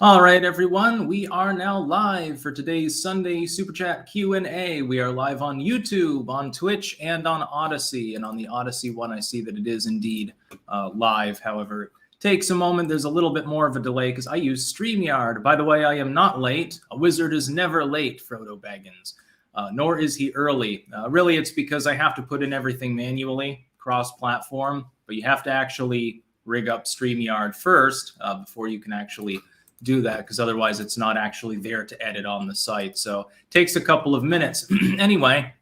All right, everyone, we are now live for today's Sunday Super Chat Q&A. We are live on YouTube, on Twitch, and on Odyssey. And on the Odyssey one, I see that it is indeed live. However, it takes a moment. There's a little bit more of a delay because I use StreamYard. By the way, I am not late. A wizard is never late, Frodo Baggins, nor is he early. Really, it's because I have to put in everything manually, cross-platform, but you have to actually rig up StreamYard first before you can actually do that, because otherwise it's not actually there to edit on the site. So it takes a couple of minutes. Anyway,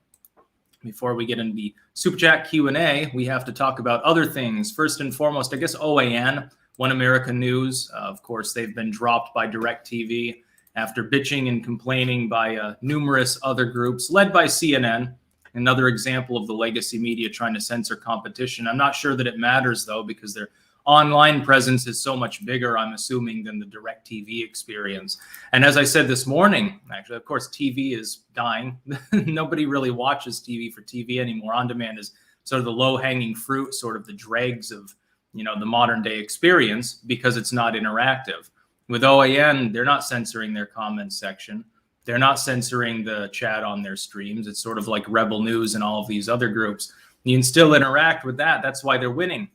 before we get into the Super Chat Q&A, we have to talk about other things. First and foremost, I guess OAN, One America News. Of course, they've been dropped by DirecTV after bitching and complaining by numerous other groups, led by CNN. Another example of the legacy media trying to censor competition. I'm not sure that it matters, though, because they're online presence is so much bigger, I'm assuming, than the DirecTV experience. And as I said this morning, actually, of course, TV is dying. Nobody really watches TV for TV anymore. On demand is sort of the low-hanging fruit, sort of the dregs of, the modern day experience, because it's not interactive. With OAN, they're not censoring their comments section. They're not censoring the chat on their streams. It's sort of like Rebel News and all of these other groups. You can still interact with that. That's why they're winning.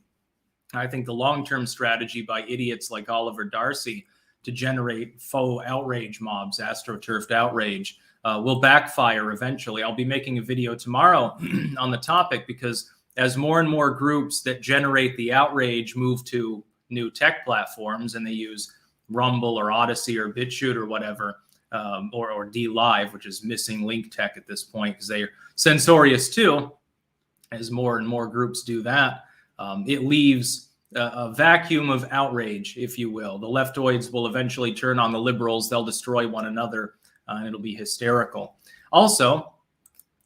I think the long-term strategy by idiots like Oliver Darcy to generate faux outrage mobs, astroturfed outrage, will backfire eventually. I'll be making a video tomorrow on the topic, because as more and more groups that generate the outrage move to new tech platforms and they use Rumble or Odyssey or BitChute or whatever, or DLive, which is missing link tech at this point because they're censorious too, as more and more groups do that, it leaves a vacuum of outrage, if you will. The leftoids will eventually turn on the liberals. They'll destroy one another, and it'll be hysterical. Also,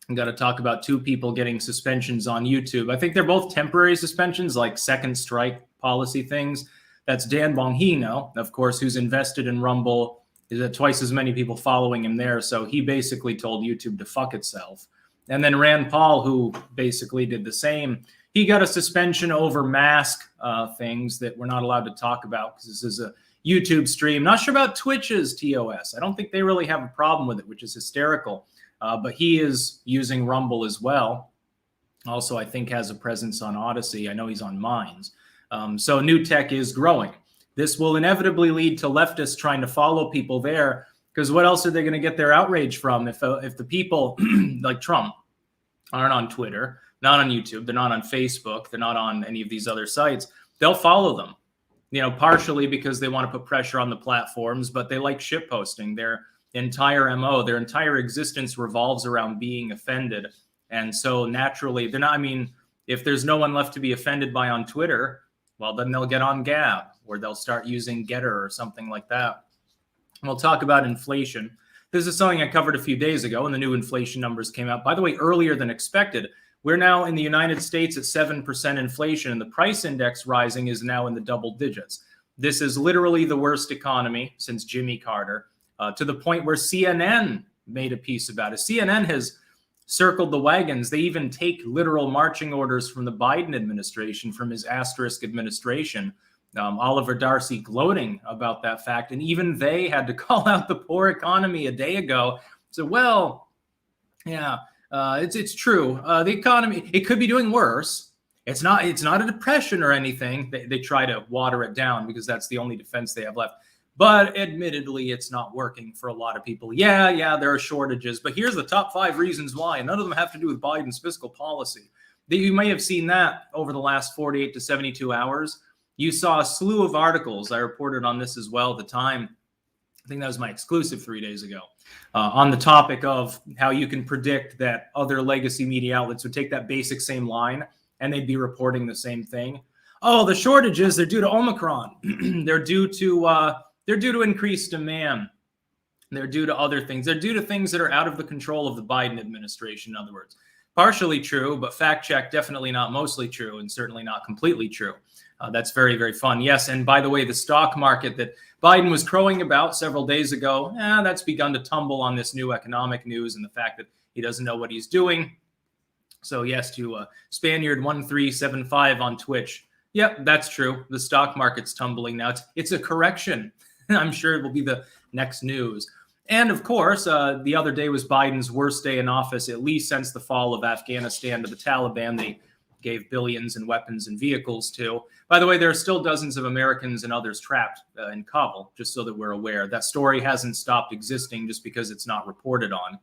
I've got to talk about two people getting suspensions on YouTube. I think they're both temporary suspensions, like second strike policy things. That's Dan Bongino, of course, who's invested in Rumble. There's twice as many people following him there. So he basically told YouTube to fuck itself. And then Rand Paul, who basically did the same. He got a suspension over mask things that we're not allowed to talk about because this is a YouTube stream. Not sure about Twitch's TOS. I don't think they really have a problem with it, which is hysterical. But he is using Rumble as well. Also, I think has a presence on Odyssey. I know he's on Minds. So new tech is growing. This will inevitably lead to leftists trying to follow people there, because what else are they going to get their outrage from if the people like Trump aren't on Twitter, not on YouTube, they're not on Facebook, they're not on any of these other sites? They'll follow them, partially because they want to put pressure on the platforms, but they like shitposting. Their entire MO, their entire existence revolves around being offended. And so naturally, they're not, if there's no one left to be offended by on Twitter, well, then they'll get on Gab, or they'll start using Getter or something like that. We'll talk about inflation. This is something I covered a few days ago, and the new inflation numbers came out, by the way, earlier than expected. We're now in the United States at 7% inflation, and the price index rising is now in the double digits. This is literally the worst economy since Jimmy Carter, to the point where CNN made a piece about it. CNN has circled the wagons. They even take literal marching orders from the Biden administration, from his asterisk administration. Oliver Darcy gloating about that fact. And even they had to call out the poor economy a day ago. So, well, yeah, it's true. The economy, it could be doing worse. It's not a depression or anything. They try to water it down because that's the only defense they have left. But admittedly, it's not working for a lot of people. Yeah, there are shortages. But here's the top 5 reasons why. None of them have to do with Biden's fiscal policy. You may have seen that over the last 48 to 72 hours. You saw a slew of articles. I reported on this as well at the time. I think that was my exclusive 3 days ago, on the topic of how you can predict that other legacy media outlets would take that basic same line and they'd be reporting the same thing. Oh, the shortages, they're due to Omicron. They're due to increased demand. They're due to other things. They're due to things that are out of the control of the Biden administration, in other words. Partially true, but fact check, definitely not mostly true, and certainly not completely true. That's very, very fun. Yes, and by the way, the stock market that Biden was crowing about several days ago, that's begun to tumble on this new economic news and the fact that he doesn't know what he's doing. So yes, to Spaniard1375 on Twitch. Yep, that's true. The stock market's tumbling now. It's a correction. I'm sure it will be the next news. And of course, the other day was Biden's worst day in office, at least since the fall of Afghanistan to the Taliban. They gave billions in weapons and vehicles to. By the way, there are still dozens of Americans and others trapped in Kabul, just so that we're aware. That story hasn't stopped existing just because it's not reported on.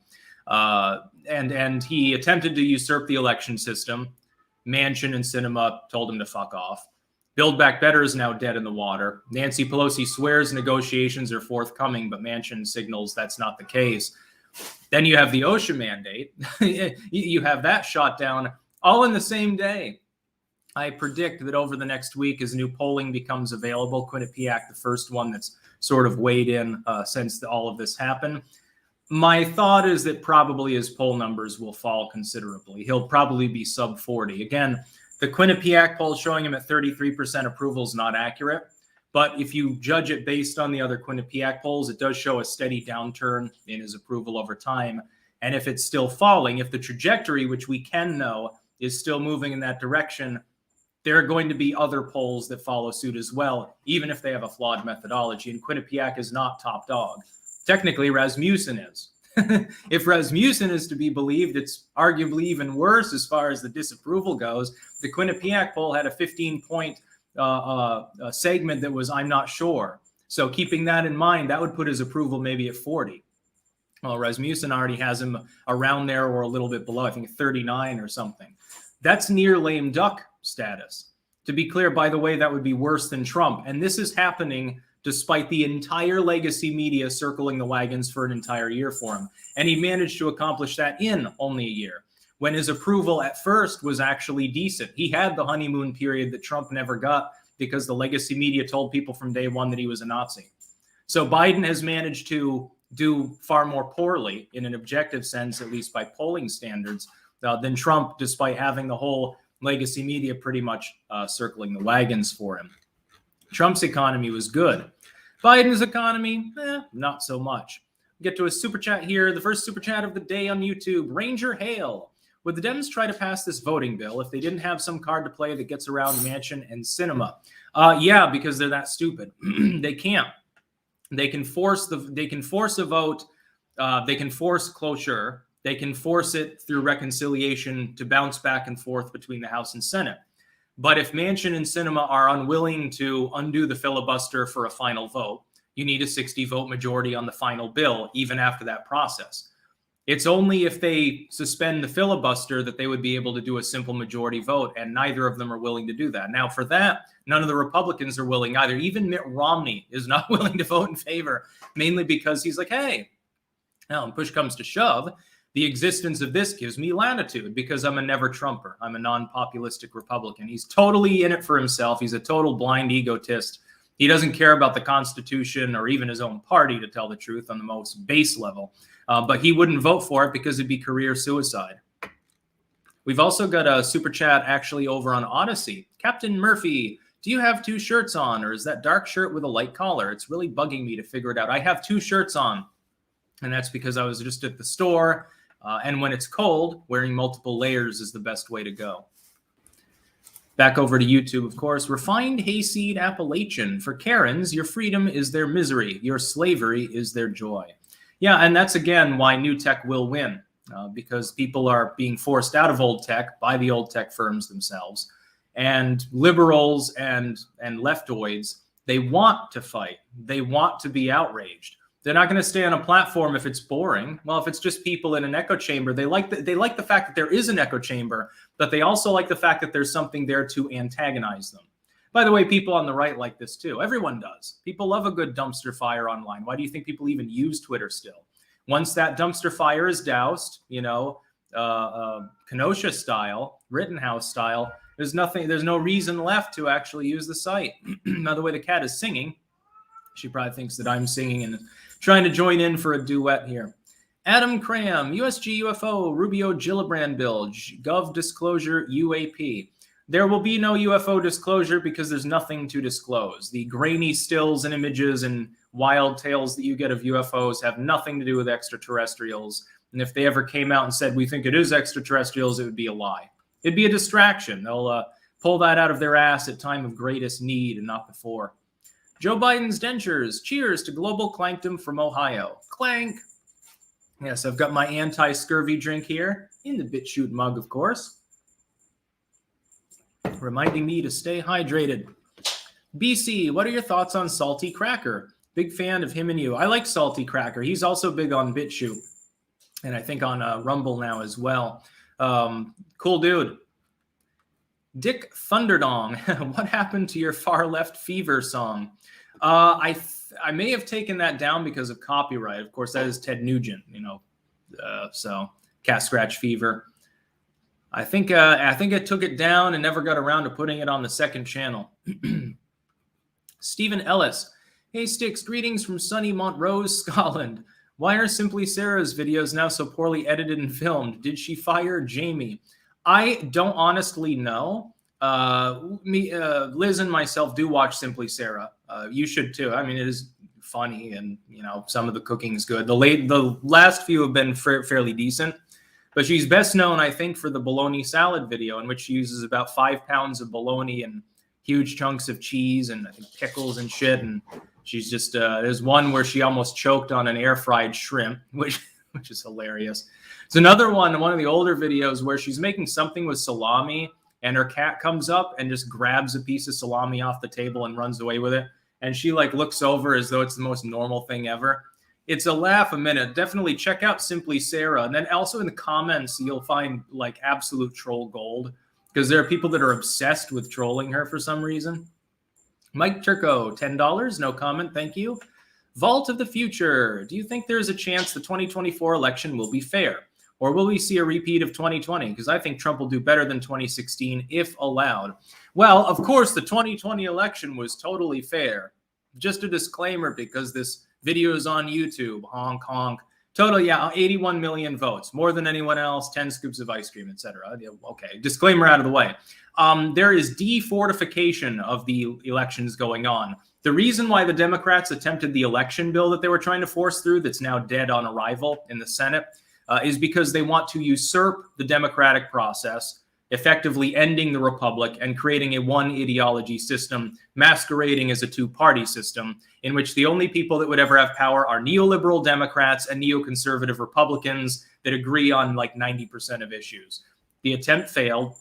And he attempted to usurp the election system. Manchin and Sinema told him to fuck off. Build Back Better is now dead in the water. Nancy Pelosi swears negotiations are forthcoming, but Manchin signals that's not the case. Then you have the OSHA mandate. You have that shot down all in the same day. I predict that over the next week, as new polling becomes available, Quinnipiac, the first one that's sort of weighed in since all of this happened, my thought is that probably his poll numbers will fall considerably. He'll probably be sub 40. Again, the Quinnipiac poll showing him at 33% approval is not accurate. But if you judge it based on the other Quinnipiac polls, it does show a steady downturn in his approval over time. And if it's still falling, if the trajectory, which we can know, is still moving in that direction, there are going to be other polls that follow suit as well, even if they have a flawed methodology. And Quinnipiac is not top dog. Technically, Rasmussen is. If Rasmussen is to be believed, it's arguably even worse as far as the disapproval goes. The Quinnipiac poll had a 15-point segment that was, I'm not sure. So keeping that in mind, that would put his approval maybe at 40. Well, Rasmussen already has him around there or a little bit below, I think 39 or something. That's near lame duck status. To be clear, by the way, that would be worse than Trump. And this is happening despite the entire legacy media circling the wagons for an entire year for him. And he managed to accomplish that in only a year, when his approval at first was actually decent. He had the honeymoon period that Trump never got because the legacy media told people from day one that he was a Nazi. So Biden has managed to do far more poorly in an objective sense, at least by polling standards, than Trump, despite having the whole legacy media pretty much circling the wagons for him. Trump's economy was good. Biden's economy, not so much. Get to a super chat here. The first super chat of the day on YouTube. Ranger Hale. Would the Dems try to pass this voting bill if they didn't have some card to play that gets around Manchin and Sinema? Yeah, because they're that stupid. They can't. They can force a vote. They can force cloture. They can force it through reconciliation to bounce back and forth between the House and Senate. But if Manchin and Sinema are unwilling to undo the filibuster for a final vote, you need a 60-vote majority on the final bill, even after that process. It's only if they suspend the filibuster that they would be able to do a simple majority vote, and neither of them are willing to do that. Now, for that, none of the Republicans are willing either. Even Mitt Romney is not willing to vote in favor, mainly because he's like, hey, now when push comes to shove, the existence of this gives me latitude because I'm a never Trumper. I'm a non-populistic Republican. He's totally in it for himself. He's a total blind egotist. He doesn't care about the Constitution or even his own party, to tell the truth, on the most base level. But he wouldn't vote for it because it'd be career suicide. We've also got a super chat actually over on Odyssey. Captain Murphy, do you have two shirts on, or is that dark shirt with a light collar? It's really bugging me to figure it out. I have two shirts on, and that's because I was just at the store. And when it's cold, wearing multiple layers is the best way to go. Back over to YouTube, of course. Refined Hayseed Appalachian. For Karens, your freedom is their misery. Your slavery is their joy. Yeah, and that's, again, why new tech will win. Because people are being forced out of old tech by the old tech firms themselves. And liberals and leftoids, they want to fight. They want to be outraged. They're not going to stay on a platform if it's boring. Well, if it's just people in an echo chamber, they like the fact that there is an echo chamber, but they also like the fact that there's something there to antagonize them. By the way, people on the right like this too. Everyone does. People love a good dumpster fire online. Why do you think people even use Twitter still? Once that dumpster fire is doused, Kenosha style, Rittenhouse style, there's no reason left to actually use the site. By the way, the cat is singing. She probably thinks that I'm singing and trying to join in for a duet here. Adam Cram, USG UFO, Rubio Gillibrand bill, Gov disclosure UAP. There will be no UFO disclosure because there's nothing to disclose. The grainy stills and images and wild tales that you get of UFOs have nothing to do with extraterrestrials. And if they ever came out and said, we think it is extraterrestrials, it would be a lie. It'd be a distraction. They'll pull that out of their ass at time of greatest need and not before. Joe Biden's dentures. Cheers to global clankdom from Ohio. Clank. Yes, I've got my anti-scurvy drink here in the BitChute mug, of course, reminding me to stay hydrated. BC, what are your thoughts on Salty Cracker? Big fan of him and you. I like Salty Cracker. He's also big on BitChute, and I think on Rumble now as well. Cool dude. Dick Thunderdong, what happened to your Far Left Fever song? I may have taken that down because of copyright. Of course, that is Ted Nugent, so Cat Scratch Fever. I think I took it down and never got around to putting it on the second channel. Stephen Ellis. Hey, Styx, greetings from sunny Montrose, Scotland. Why are Simply Sarah's videos now so poorly edited and filmed? Did she fire Jamie? I don't honestly know. Liz and myself do watch Simply Sarah. You should too. I mean, it is funny, and some of the cooking is good. The last few have been fairly decent, but she's best known, I think, for the bologna salad video, in which she uses about 5 pounds of bologna and huge chunks of cheese and I think pickles and shit. And she's just there's one where she almost choked on an air fried shrimp, which is hilarious. It's another one of the older videos where she's making something with salami, and her cat comes up and just grabs a piece of salami off the table and runs away with it. And she looks over as though it's the most normal thing ever. It's a laugh a minute. Definitely check out Simply Sarah. And then also in the comments, you'll find absolute troll gold, because there are people that are obsessed with trolling her for some reason. Mike Turco, $10. No comment. Thank you. Vault of the Future. Do you think there's a chance the 2024 election will be fair? Or will we see a repeat of 2020? Because I think Trump will do better than 2016 if allowed. Well, of course, the 2020 election was totally fair. Just a disclaimer, because this video is on YouTube. Honk, honk. Total, 81 million votes. More than anyone else, 10 scoops of ice cream, etc. Okay, disclaimer out of the way. There is defortification of the elections going on. The reason why the Democrats attempted the election bill that they were trying to force through, that's now dead on arrival in the Senate, is because they want to usurp the democratic process, effectively ending the republic and creating a one ideology system masquerading as a two-party system, in which the only people that would ever have power are neoliberal Democrats and neoconservative Republicans that agree on 90% of issues. The attempt failed.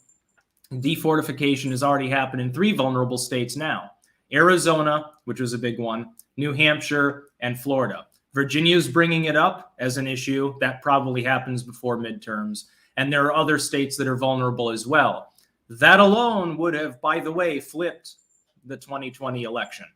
Defortification has already happened in 3 vulnerable states now: Arizona, which was a big one, New Hampshire, and Florida. Virginia's bringing it up as an issue. That probably happens before midterms. And there are other states that are vulnerable as well. That alone would have, by the way, flipped the 2020 election,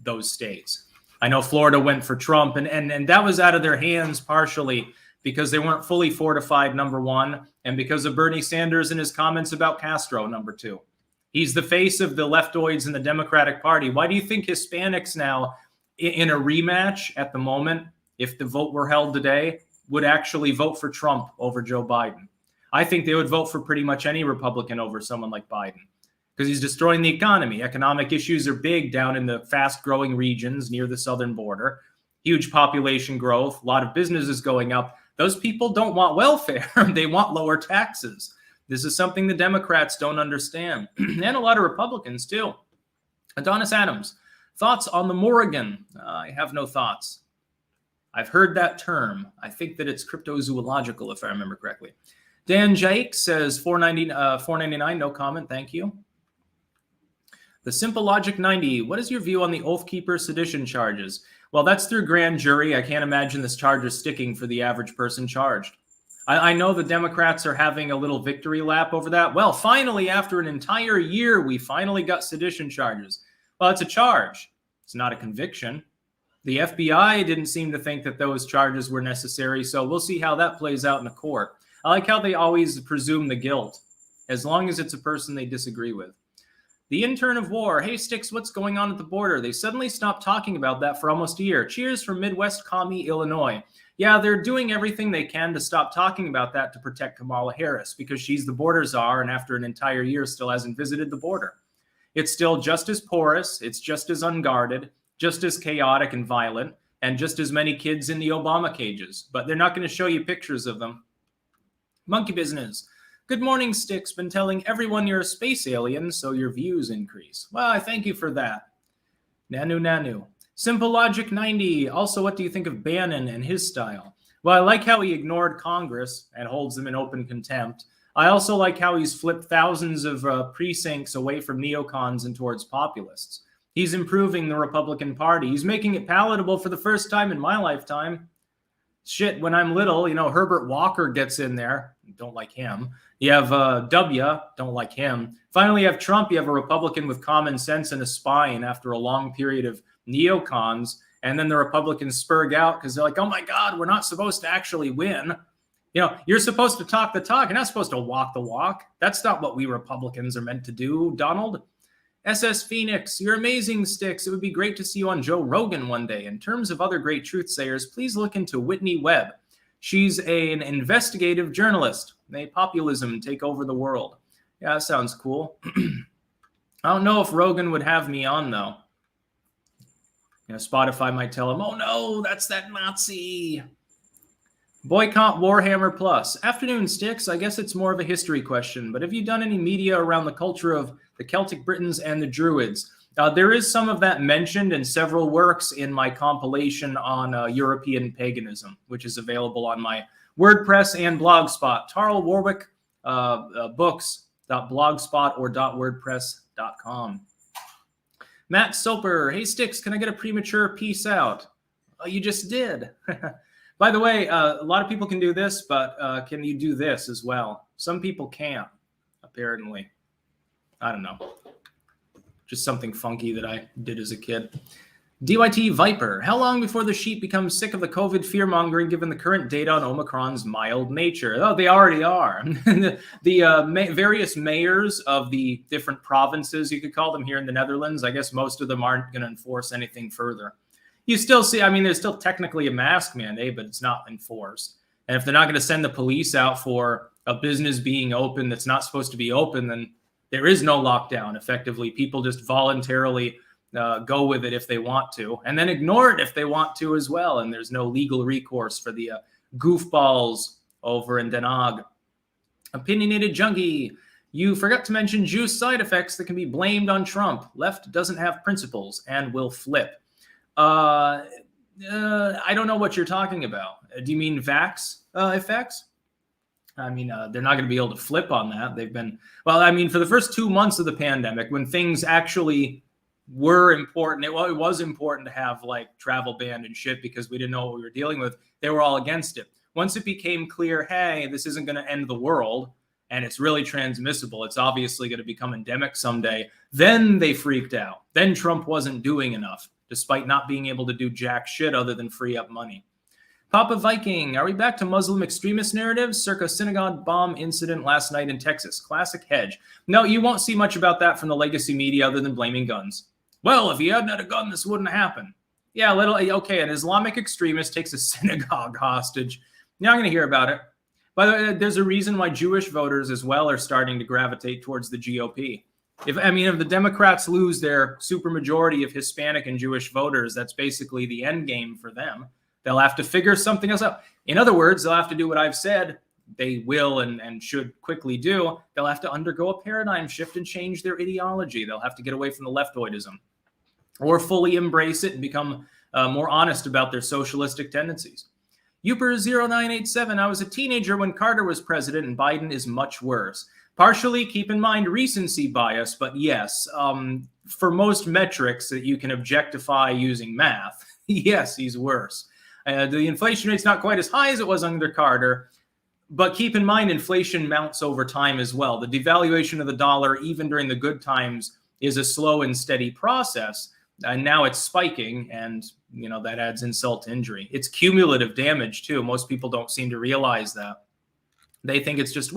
those states. I know Florida went for Trump, and that was out of their hands partially because they weren't fully fortified, number one, and because of Bernie Sanders and his comments about Castro, number 2. He's the face of the leftoids in the Democratic Party. Why do you think Hispanics now, in a rematch at the moment, if the vote were held today, would actually vote for Trump over Joe Biden? I think they would vote for pretty much any Republican over someone like Biden, because he's destroying the economy. Economic issues are big down in the fast-growing regions near the southern border. Huge population growth, a lot of businesses going up. Those people don't want welfare. They want lower taxes. This is something the Democrats don't understand, and a lot of Republicans too. Adonis Adams, thoughts on the Morrigan? I have no thoughts. I've heard that term. I think that it's cryptozoological, if I remember correctly. Dan Jake says $4.99, no comment, thank you. The Simple Logic 90, what is your view on the Oath Keeper sedition charges? Well, that's through grand jury. I can't imagine this charge is sticking for the average person charged. I know the Democrats are having a little victory lap over that. Well, finally, after an entire year, we finally got sedition charges. Well, it's a charge. It's not a conviction. The FBI didn't seem to think that those charges were necessary, so we'll see how that plays out in the court. I like how they always presume the guilt, as long as it's a person they disagree with. The Intern of War, hey Styx, what's going on at the border? They suddenly stopped talking about that for almost a year. Cheers from Midwest Commie, Illinois. Yeah, they're doing everything they can to stop talking about that to protect Kamala Harris, because she's the border czar, and after an entire year still hasn't visited the border. It's still just as porous, it's just as unguarded, just as chaotic and violent, and just as many kids in the Obama cages. But they're not going to show you pictures of them. Monkey Business. Good morning, Styx. Been telling everyone you're a space alien, so your views increase. Well, I thank you for that. Nanu. Simple Logic 90. Also, what do you think of Bannon and his style? Well, I like how he ignored Congress and holds them in open contempt. I also like how he's flipped thousands of precincts away from neocons and towards populists. He's improving the Republican Party. He's making it palatable for the first time in my lifetime. Shit, when I'm little, Herbert Walker gets in there. Don't like him. You have W. Don't like him. Finally, you have Trump. You have a Republican with common sense and a spine after a long period of neocons. And then the Republicans spurg out because they're like, oh my God, we're not supposed to actually win. You're supposed to talk the talk. You're not supposed to walk the walk. That's not what we Republicans are meant to do, Donald. SS Phoenix, you're amazing, Styx. It would be great to see you on Joe Rogan one day. In terms of other great truth sayers, please look into Whitney Webb. She's an investigative journalist. May populism take over the world. Yeah, that sounds cool. I don't know if Rogan would have me on, though. Spotify might tell him, oh no, that's that Nazi. Boycott Warhammer Plus. Afternoon, Styx. I guess it's more of a history question, but have you done any media around the culture of the Celtic Britons and the Druids? There is some of that mentioned in several works in my compilation on European paganism, which is available on my WordPress and Blogspot. Tarl Warwick books.blogspot or .wordpress.com. Matt Soper. Hey, Styx, can I get a premature peace out? Oh, you just did. By the way, a lot of people can do this, but can you do this as well? Some people can't, apparently. I don't know. Just something funky that I did as a kid. DYT Viper. How long before the sheep become sick of the COVID fear-mongering given the current data on Omicron's mild nature? Oh, they already are. the various mayors of the different provinces, you could call them here in the Netherlands, I guess most of them aren't going to enforce anything further. You still see, there's still technically a mask mandate, but it's not enforced. And if they're not going to send the police out for a business being open that's not supposed to be open, then there is no lockdown. Effectively, people just voluntarily go with it if they want to, and then ignore it if they want to as well. And there's no legal recourse for the goofballs over in Den Haag. Opinionated Junkie. You forgot to mention juice side effects that can be blamed on Trump. Left doesn't have principles and will flip. I don't know what you're talking about. Do you mean vax effects? They're not going to be able to flip on that. They've been, for the first 2 months of the pandemic, when things actually were important, it was important to have like travel banned and shit because we didn't know what we were dealing with. They were all against it. Once it became clear, hey, this isn't going to end the world and it's really transmissible, it's obviously going to become endemic someday, then they freaked out. Then Trump wasn't doing enough, despite not being able to do jack shit other than free up money. Papa Viking, are we back to Muslim extremist narratives circa synagogue bomb incident last night in Texas? Classic hedge. No, you won't see much about that from the legacy media other than blaming guns. Well, if he hadn't had a gun, this wouldn't happen. Yeah, an Islamic extremist takes a synagogue hostage. You're not going to hear about it. By the way, there's a reason why Jewish voters as well are starting to gravitate towards the GOP. If the Democrats lose their supermajority of Hispanic and Jewish voters, that's basically the end game for them. They'll have to figure something else out. In other words, they'll have to do what I've said they will and should quickly do. They'll have to undergo a paradigm shift and change their ideology. They'll have to get away from the leftoidism or fully embrace it and become more honest about their socialistic tendencies. Uper0987, I was a teenager when Carter was president and Biden is much worse. Partially, keep in mind recency bias, but yes, for most metrics that you can objectify using math, yes, he's worse. The inflation rate's not quite as high as it was under Carter, but keep in mind inflation mounts over time as well. The devaluation of the dollar, even during the good times, is a slow and steady process. And now it's spiking, and that adds insult to injury. It's cumulative damage too. Most people don't seem to realize that. They think it's just,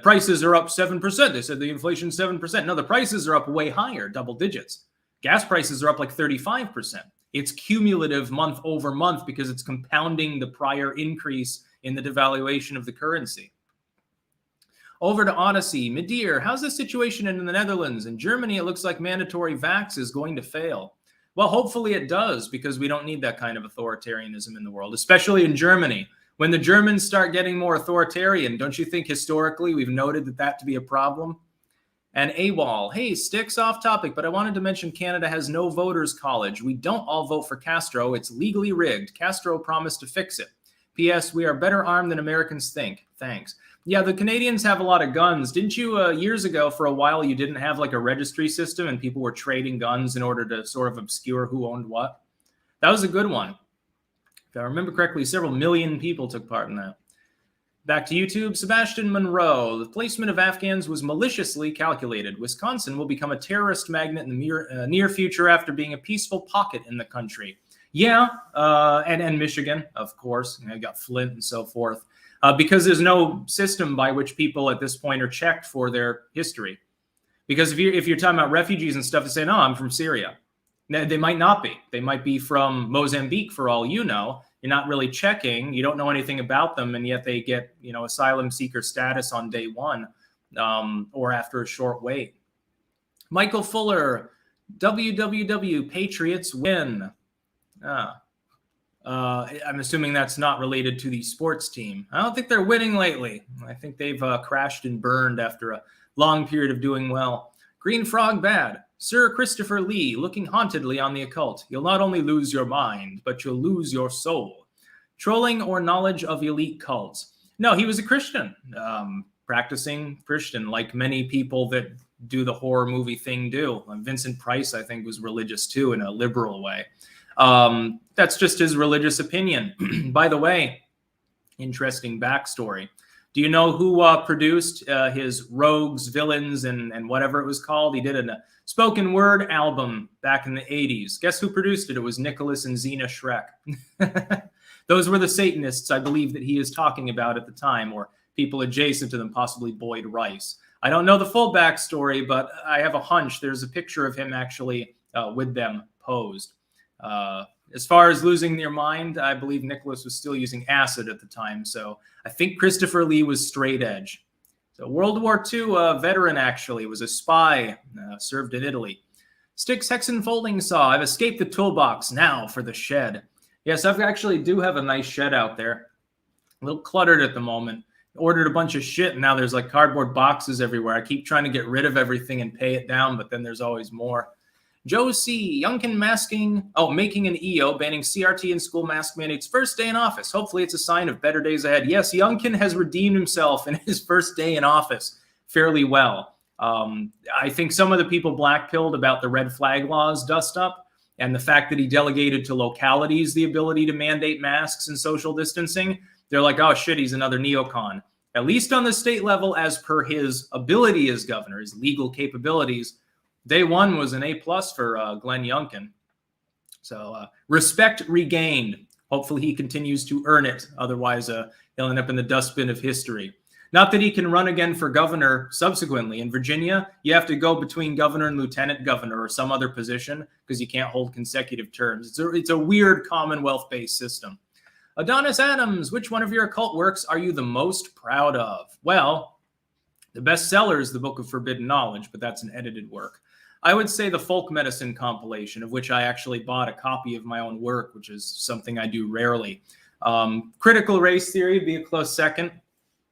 prices are up 7%. They said the inflation's 7%. No, the prices are up way higher, double digits. Gas prices are up like 35%. It's cumulative month over month because it's compounding the prior increase in the devaluation of the currency. Over to Odyssey. Midir, how's the situation in the Netherlands? In Germany, it looks like mandatory vax is going to fail. Well, hopefully it does, because we don't need that kind of authoritarianism in the world, especially in Germany. When the Germans start getting more authoritarian, don't you think historically we've noted that to be a problem? And AWOL, hey, Styx, off topic, but I wanted to mention Canada has no voters' college. We don't all vote for Castro. It's legally rigged. Castro promised to fix it. P.S. We are better armed than Americans think. Thanks. Yeah, the Canadians have a lot of guns. Didn't you, years ago, for a while, you didn't have like a registry system and people were trading guns in order to sort of obscure who owned what? That was a good one. If I remember correctly, several million people took part in that. Back to YouTube, Sebastian Monroe. The placement of Afghans was maliciously calculated. Wisconsin will become a terrorist magnet in the near future after being a peaceful pocket in the country. Yeah, and Michigan, of course. You got Flint and so forth. Because there's no system by which people at this point are checked for their history. Because if you're talking about refugees and stuff, they say, no, I'm from Syria. They might not be. They might be from Mozambique for all you know. You're not really checking. You don't know anything about them, and yet they get, asylum seeker status on day one or after a short wait. Michael Fuller, WWW, Patriots win. I'm assuming that's not related to the sports team. I don't think they're winning lately. I think they've crashed and burned after a long period of doing well. Green Frog bad. Sir Christopher Lee, looking hauntedly on the occult. You'll not only lose your mind, but you'll lose your soul. Trolling or knowledge of elite cults. No, he was a Christian, practicing Christian, like many people that do the horror movie thing do. Vincent Price, I think, was religious too in a liberal way. That's just his religious opinion. By the way, interesting backstory. Do you know who produced his Rogues, Villains, and whatever it was called? He did a spoken word album back in the 80s. Guess who produced it? It was Nicholas and Zena Shrek. Those were the Satanists, I believe, that he is talking about at the time, or people adjacent to them, possibly Boyd Rice. I don't know the full backstory, but I have a hunch there's a picture of him actually with them posed. As far as losing your mind, I believe Nicholas was still using acid at the time. So I think Christopher Lee was straight edge. So World War II veteran, actually, was a spy, served in Italy. Styxhexen folding saw. I've escaped the toolbox now for the shed. Yes, I've actually do have a nice shed out there. A little cluttered at the moment. Ordered a bunch of shit, and now there's like cardboard boxes everywhere. I keep trying to get rid of everything and pay it down, but then there's always more. Joe C. Youngkin making an EO, banning CRT and school mask mandates first day in office. Hopefully it's a sign of better days ahead. Yes, Youngkin has redeemed himself in his first day in office fairly well. I think some of the people blackpilled about the red flag laws dust up, and the fact that he delegated to localities the ability to mandate masks and social distancing. They're like, oh shit, he's another neocon. At least on the state level, as per his ability as governor, his legal capabilities, Day one was an A+ for Glenn Youngkin. So respect regained. Hopefully he continues to earn it. Otherwise, he'll end up in the dustbin of history. Not that he can run again for governor subsequently. In Virginia, you have to go between governor and lieutenant governor or some other position because you can't hold consecutive terms. It's a weird Commonwealth-based system. Adonis Adams, which one of your occult works are you the most proud of? Well, the bestseller is the Book of Forbidden Knowledge, but that's an edited work. I would say the folk medicine compilation, of which I actually bought a copy of my own work, which is something I do rarely. Critical race theory would be a close second,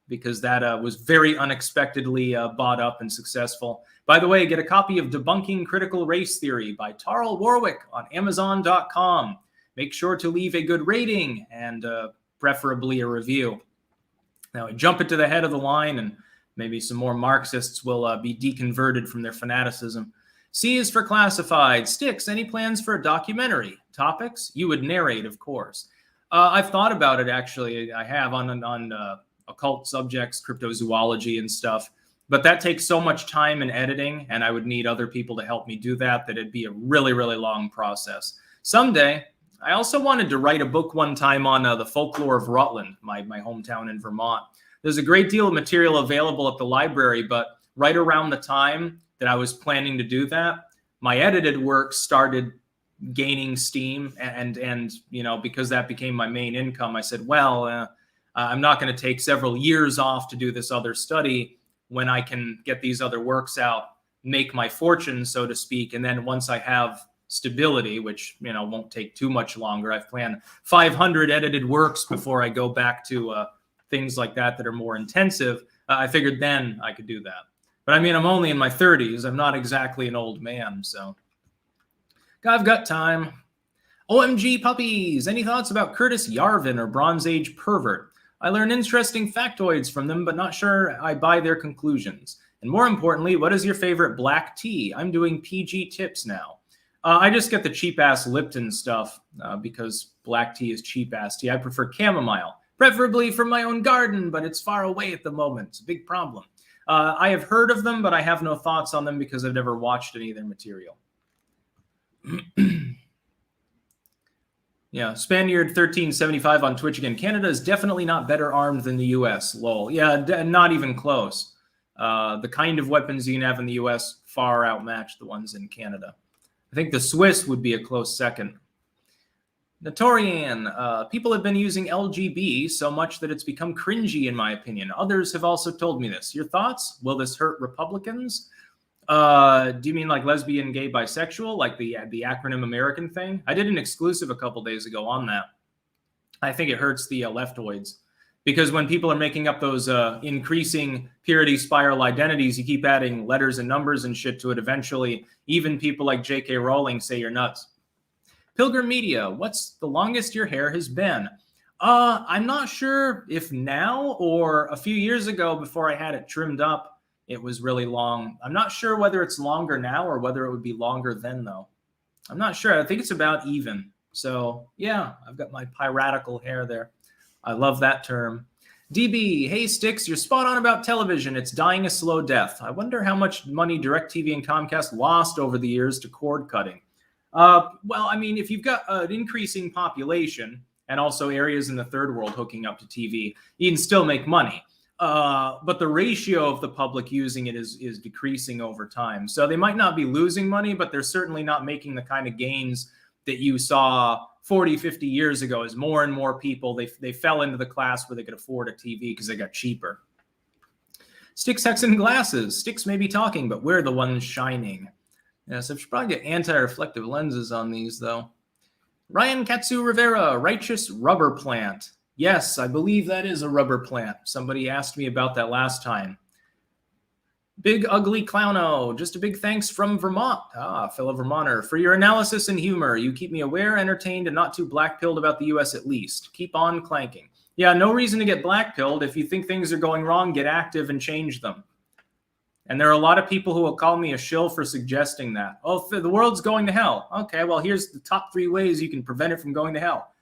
because that was very unexpectedly bought up and successful. By the way, get a copy of Debunking Critical Race Theory by Tarl Warwick on Amazon.com. Make sure to leave a good rating and preferably a review. Now, I jump it to the head of the line, and maybe some more Marxists will be deconverted from their fanaticism. C is for classified. Styx, any plans for a documentary? Topics? You would narrate, of course. I've thought about it, actually. I have on occult subjects, cryptozoology and stuff. But that takes so much time and editing, and I would need other people to help me do that, that it'd be a really, really long process. Someday, I also wanted to write a book one time on the folklore of Rutland, my hometown in Vermont. There's a great deal of material available at the library, but right around the time that I was planning to do that, my edited work started gaining steam, and you know, because that became my main income, I said, well, I'm not going to take several years off to do this other study when I can get these other works out, make my fortune, so to speak, and then once I have stability, which, you know, won't take too much longer. I've planned 500 edited works before I go back to things like that are more intensive. I figured then I could do that. But I mean, I'm only in my 30s. I'm not exactly an old man, so I've got time. OMG puppies! Any thoughts about Curtis Yarvin or Bronze Age pervert? I learn interesting factoids from them, but not sure I buy their conclusions. And more importantly, what is your favorite black tea? I'm doing PG tips now. I just get the cheap-ass Lipton stuff because black tea is cheap-ass tea. I prefer chamomile, preferably from my own garden, but it's far away at the moment. It's a big problem. I have heard of them, but I have no thoughts on them because I've never watched any of their material. Yeah, Spaniard1375 on Twitch again. Canada is definitely not better armed than the U.S. Lol. Yeah, not even close. The kind of weapons you can have in the U.S. far outmatch the ones in Canada. I think the Swiss would be a close second. Notorian, people have been using LGB so much that it's become cringy, in my opinion. Others have also told me this. Your thoughts? Will this hurt Republicans? Do you mean like lesbian, gay, bisexual, like the acronym American thing? I did an exclusive a couple days ago on that. I think it hurts the leftoids because when people are making up those increasing purity spiral identities, you keep adding letters and numbers and shit to it. Eventually, even people like J.K. Rowling say you're nuts. Pilgrim Media, what's the longest your hair has been? I'm not sure if now or a few years ago before I had it trimmed up. It was really long. I'm not sure whether it's longer now or whether it would be longer then, though. I'm not sure. I think it's about even. So, yeah, I've got my piratical hair there. I love that term. DB, hey, Styx, you're spot on about television. It's dying a slow death. I wonder how much money DirecTV and Comcast lost over the years to cord cutting. Well, I mean, if you've got an increasing population and also areas in the third world hooking up to TV, you can still make money. But the ratio of the public using it is decreasing over time. So they might not be losing money, but they're certainly not making the kind of gains that you saw 40, 50 years ago as more and more people, they fell into the class where they could afford a TV because they got cheaper. Styxhexen glasses. Styx may be talking, but we're the ones shining. Yeah, so I should probably get anti-reflective lenses on these, though. Ryan Katsu Rivera, righteous rubber plant. Yes, I believe that is a rubber plant. Somebody asked me about that last time. Big Ugly Clowno, just a big thanks from Vermont. Fellow Vermonter, for your analysis and humor. You keep me aware, entertained, and not too black-pilled about the U.S. at least. Keep on clanking. Yeah, no reason to get black-pilled. If you think things are going wrong, get active and change them. And there are a lot of people who will call me a shill for suggesting that. Oh, the world's going to hell. Okay, well, here's the top 3 ways you can prevent it from going to hell.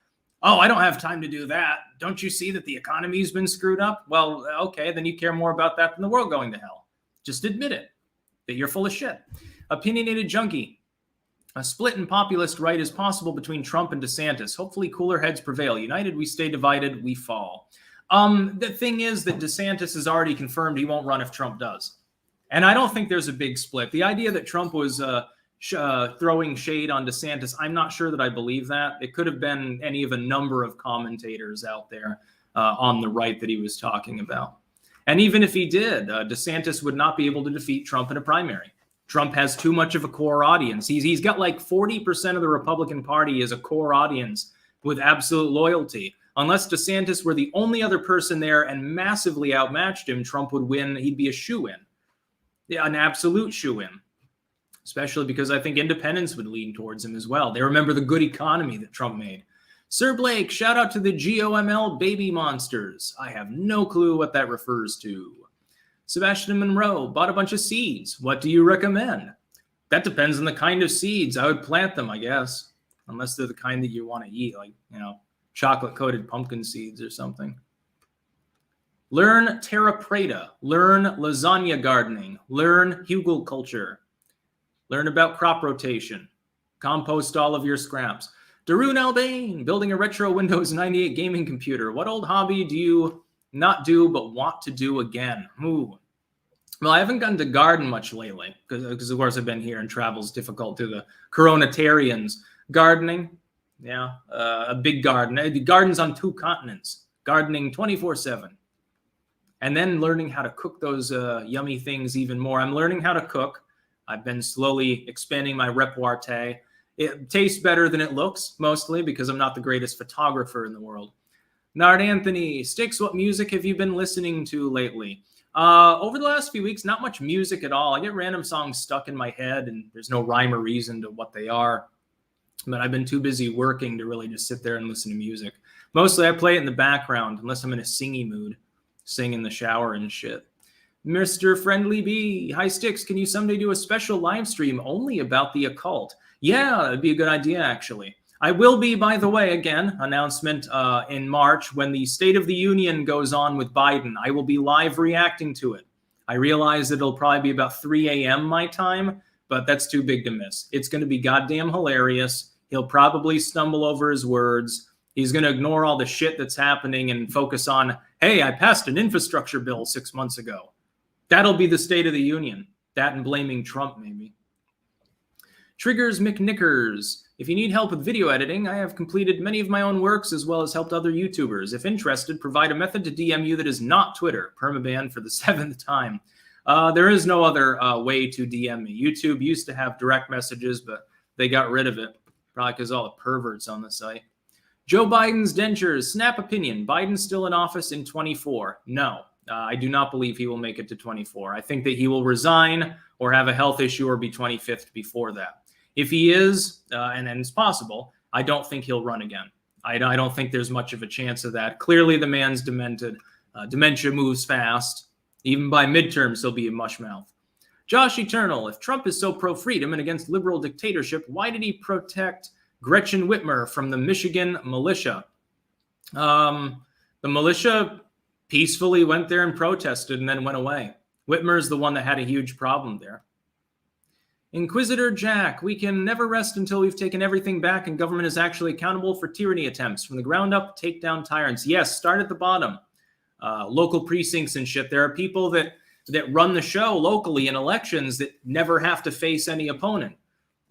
Oh, I don't have time to do that. Don't you see that the economy's been screwed up? Well, okay, then you care more about that than the world going to hell. Just admit it, that you're full of shit. Opinionated junkie. A split in populist right is possible between Trump and DeSantis. Hopefully cooler heads prevail. United we stay, divided we fall. The thing is that DeSantis has already confirmed he won't run if Trump does. And I don't think there's a big split. The idea that Trump was throwing shade on DeSantis, I'm not sure that I believe that. It could have been any of a number of commentators out there on the right that he was talking about. And even if he did, DeSantis would not be able to defeat Trump in a primary. Trump has too much of a core audience. He's got like 40% of the Republican Party as a core audience with absolute loyalty. Unless DeSantis were the only other person there and massively outmatched him, Trump would win. He'd be a shoo-in. Yeah, an absolute shoo-in. Especially because I think independents would lean towards him as well. They remember the good economy that Trump made. Sir Blake, shout out to the GOML baby monsters. I have no clue what that refers to. Sebastian Monroe, bought a bunch of seeds. What do you recommend? That depends on the kind of seeds. I would plant them, I guess. Unless they're the kind that you want to eat, like, chocolate-coated pumpkin seeds or something. Learn terra preta. Learn lasagna gardening. Learn hugelkultur. Learn about crop rotation. Compost all of your scraps. Darun Albane, building a retro Windows 98 gaming computer. What old hobby do you not do but want to do again? Ooh. Well, I haven't gotten to garden much lately because of course, I've been here and travel's difficult to the coronatarians. Gardening, yeah, a big garden. Gardens on 2 continents. Gardening 24/7. And then learning how to cook those yummy things even more. I'm learning how to cook. I've been slowly expanding my repertoire. It tastes better than it looks, mostly because I'm not the greatest photographer in the world. Nard Anthony, Styx, what music have you been listening to lately? Over the last few weeks, not much music at all. I get random songs stuck in my head, and there's no rhyme or reason to what they are. But I've been too busy working to really just sit there and listen to music. Mostly I play it in the background, unless I'm in a singy mood. Sing in the shower and shit. Mr. Friendly B, hi Styx, can you someday do a special live stream only about the occult? Yeah, that'd be a good idea, actually. I will be, by the way, again, announcement in March when the State of the Union goes on with Biden. I will be live reacting to it. I realize that it'll probably be about 3 a.m. my time, but that's too big to miss. It's going to be goddamn hilarious. He'll probably stumble over his words. He's going to ignore all the shit that's happening and focus on, hey, I passed an infrastructure bill 6 months ago. That'll be the State of the Union. That and blaming Trump, maybe. Triggers McNickers. If you need help with video editing, I have completed many of my own works as well as helped other YouTubers. If interested, provide a method to DM you that is not Twitter. Permaban for the 7th time. There is no other way to DM me. YouTube used to have direct messages, but they got rid of it. Probably because all the perverts on the site. Joe Biden's dentures. Snap opinion. Biden's still in office in 24. No, I do not believe he will make it to 24. I think that he will resign or have a health issue or be 25th before that. If he is, and it's possible, I don't think he'll run again. I don't think there's much of a chance of that. Clearly, the man's demented. Dementia moves fast. Even by midterms, he'll be a mushmouth. Josh Eternal, if Trump is so pro-freedom and against liberal dictatorship, why did he protect Gretchen Whitmer from the Michigan militia? The militia peacefully went there and protested and then went away. Whitmer is the one that had a huge problem there. Inquisitor Jack, we can never rest until we've taken everything back and government is actually accountable for tyranny attempts. From the ground up, take down tyrants. Yes, start at the bottom. Local precincts and shit. There are people that run the show locally in elections that never have to face any opponent.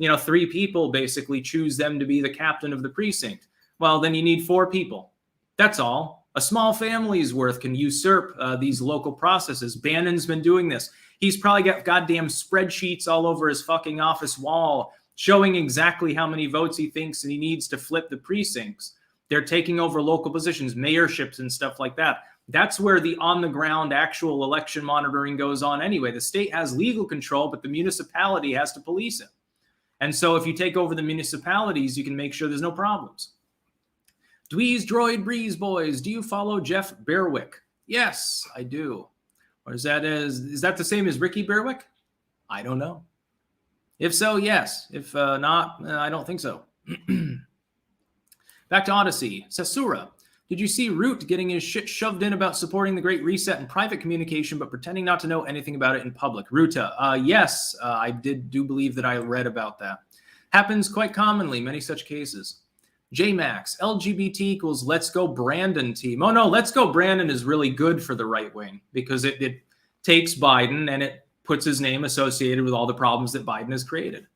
3 people basically choose them to be the captain of the precinct. Well, then you need 4 people. That's all. A small family's worth can usurp these local processes. Bannon's been doing this. He's probably got goddamn spreadsheets all over his fucking office wall showing exactly how many votes he thinks he needs to flip the precincts. They're taking over local positions, mayorships and stuff like that. That's where the on-the-ground actual election monitoring goes on anyway. The state has legal control, but the municipality has to police it. And so if you take over the municipalities, you can make sure there's no problems. Dweez Droid Breeze Boys, do you follow Jeff Berwick? Yes, I do. Or is that the same as Ricky Berwick? I don't know. If so, yes. If not, I don't think so. Back to Odyssey. Sasura, did you see Root getting his shit shoved in about supporting the Great Reset in private communication, but pretending not to know anything about it in public? Ruta, yes, I do believe that I read about that. Happens quite commonly, many such cases. JMax, LGBT equals Let's Go Brandon team. Oh no, Let's Go Brandon is really good for the right wing because it takes Biden and it puts his name associated with all the problems that Biden has created.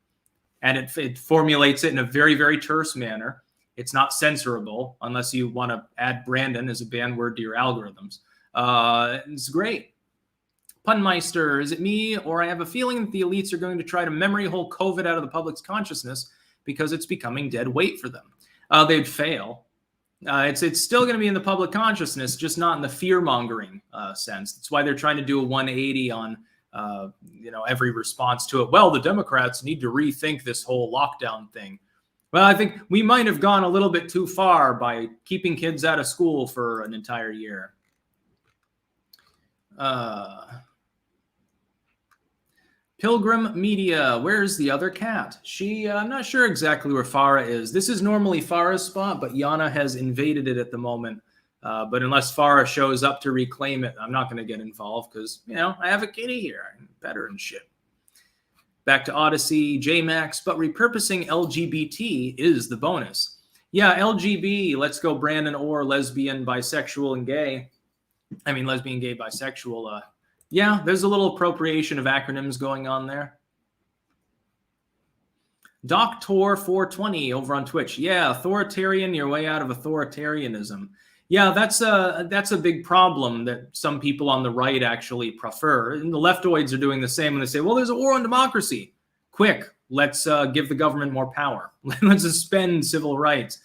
And it formulates it in a very, very terse manner. It's not censorable unless you want to add Brandon as a banned word to your algorithms. It's great. Punmeister, is it me or I have a feeling that the elites are going to try to memory hole COVID out of the public's consciousness because it's becoming dead weight for them? They'd fail. It's still going to be in the public consciousness, just not in the fear-mongering sense. That's why they're trying to do a 180 on every response to it. Well, the Democrats need to rethink this whole lockdown thing. Well, I think we might have gone a little bit too far by keeping kids out of school for an entire year. Pilgrim Media, where's the other cat? I'm not sure exactly where Farah is. This is normally Farah's spot, but Yana has invaded it at the moment. But unless Farah shows up to reclaim it, I'm not going to get involved because, I have a kitty here. I'm better and shit. Back to Odyssey, JMax, but repurposing LGBT is the bonus. Yeah, LGB, Let's Go Brandon, or lesbian, bisexual, and gay. I mean, lesbian, gay, bisexual. Yeah, there's a little appropriation of acronyms going on there. Doctor420 over on Twitch. Yeah, authoritarian, your way out of authoritarianism. Yeah, that's a big problem that some people on the right actually prefer. And the leftoids are doing the same when they say, well, there's a war on democracy. Quick, let's give the government more power. Let's suspend civil rights.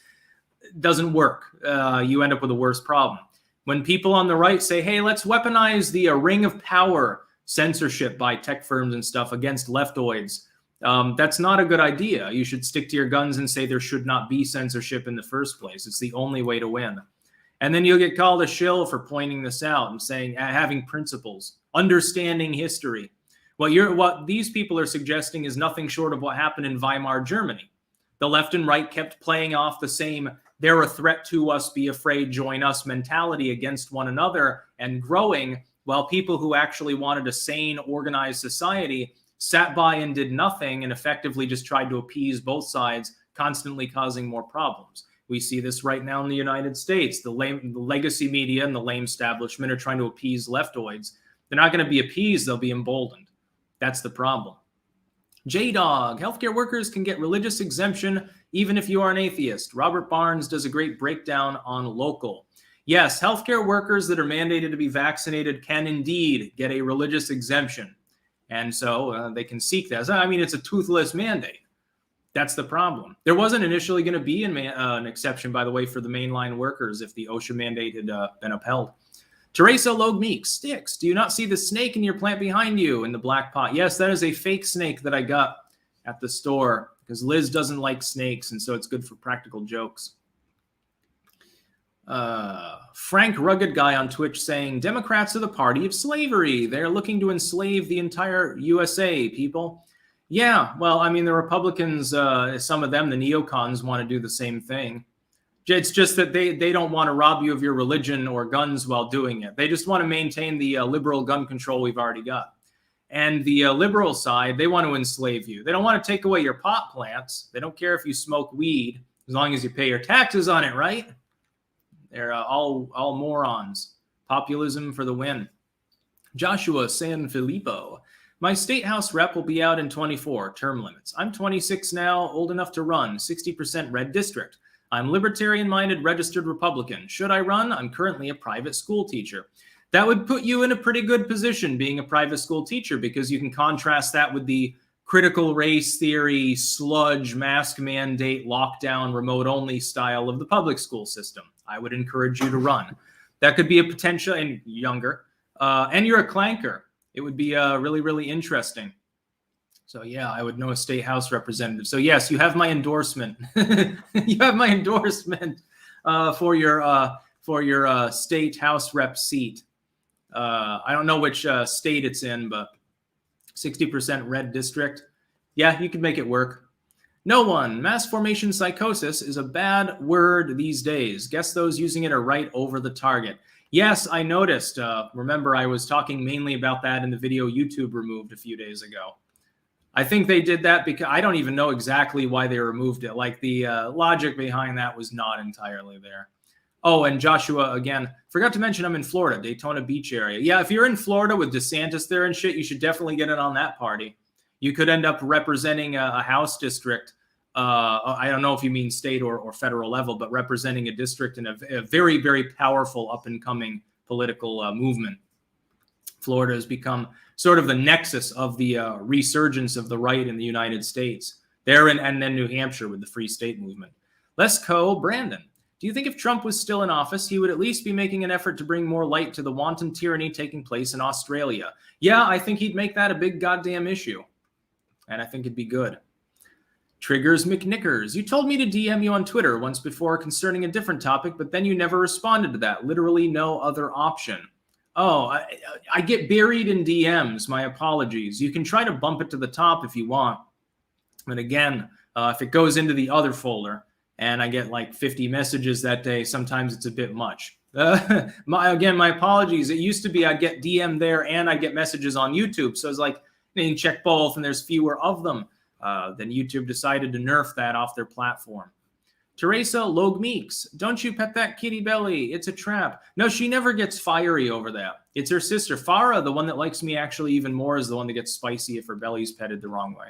It doesn't work. You end up with a worse problem. When people on the right say, hey, let's weaponize the ring of power censorship by tech firms and stuff against leftoids, that's not a good idea. You should stick to your guns and say there should not be censorship in the first place. It's the only way to win. And then you'll get called a shill for pointing this out and saying, having principles, understanding history. What these people are suggesting is nothing short of what happened in Weimar Germany. The left and right kept playing off the same, they're a threat to us, be afraid, join us mentality against one another and growing, while people who actually wanted a sane, organized society sat by and did nothing and effectively just tried to appease both sides, constantly causing more problems. We see this right now in the United States. The legacy media and the lame establishment are trying to appease leftoids. They're not going to be appeased, they'll be emboldened. That's the problem. J-Dog, healthcare workers can get religious exemption even if you are an atheist. Robert Barnes does a great breakdown on Local. Yes, healthcare workers that are mandated to be vaccinated can indeed get a religious exemption. And so they can seek that. I mean, it's a toothless mandate. That's the problem. There wasn't initially going to be an exception, by the way, for the mainline workers if the OSHA mandate had been upheld. Teresa Logue Meeks, Styx, do you not see the snake in your plant behind you in the black pot? Yes, that is a fake snake that I got at the store because Liz doesn't like snakes, and so it's good for practical jokes. Frank Rugged Guy on Twitch saying, Democrats are the party of slavery. They're looking to enslave the entire USA, people. Yeah, well, I mean, the Republicans, some of them, the neocons, want to do the same thing. It's just that they don't want to rob you of your religion or guns while doing it. They just want to maintain the liberal gun control we've already got. And the liberal side, they want to enslave you. They don't want to take away your pot plants. They don't care if you smoke weed, as long as you pay your taxes on it, right? They're all morons. Populism for the win. Joshua San Filippo. My state house rep will be out in 24, term limits. I'm 26 now, old enough to run, 60% red district. I'm libertarian-minded registered Republican. Should I run? I'm currently a private school teacher. That would put you in a pretty good position being a private school teacher because you can contrast that with the critical race theory, sludge, mask mandate, lockdown, remote-only style of the public school system. I would encourage you to run. That could be a potential, and younger, and you're a clanker. It would be really, really interesting. So yeah, I would know a state house representative. So yes, you have my endorsement. You have my endorsement for your state house rep seat. I don't know which state it's in, but 60% red district. Yeah, you can make it work. No one. Mass formation psychosis is a bad word these days. Guess those using it are right over the target. Yes, I noticed. Remember, I was talking mainly about that in the video YouTube removed a few days ago. I think they did that because I don't even know exactly why they removed it. Like the logic behind that was not entirely there. Oh, and Joshua, again, forgot to mention I'm in Florida, Daytona Beach area. Yeah, if you're in Florida with DeSantis there and shit, you should definitely get in on that party. You could end up representing a House district. I don't know if you mean state or federal level, but representing a district in a very, very powerful up-and-coming political movement. Florida has become sort of the nexus of the resurgence of the right in the United States. There and then New Hampshire with the Free State Movement. Lesco Brandon. Do you think if Trump was still in office, he would at least be making an effort to bring more light to the wanton tyranny taking place in Australia? Yeah, I think he'd make that a big goddamn issue. And I think it'd be good. Triggers McNickers. You told me to DM you on Twitter once before concerning a different topic, but then you never responded to that. Literally no other option. Oh, I get buried in DMs. My apologies. You can try to bump it to the top if you want. But again, if it goes into the other folder and I get like 50 messages that day, sometimes it's a bit much. My apologies. It used to be I'd get DM there and I'd get messages on YouTube. So it's like, you can check both and there's fewer of them. Then YouTube decided to nerf that off their platform. Teresa Logue Meeks, don't you pet that kitty belly. It's a trap. No, she never gets fiery over that. It's her sister. Farah, the one that likes me actually even more, is the one that gets spicy if her belly's petted the wrong way.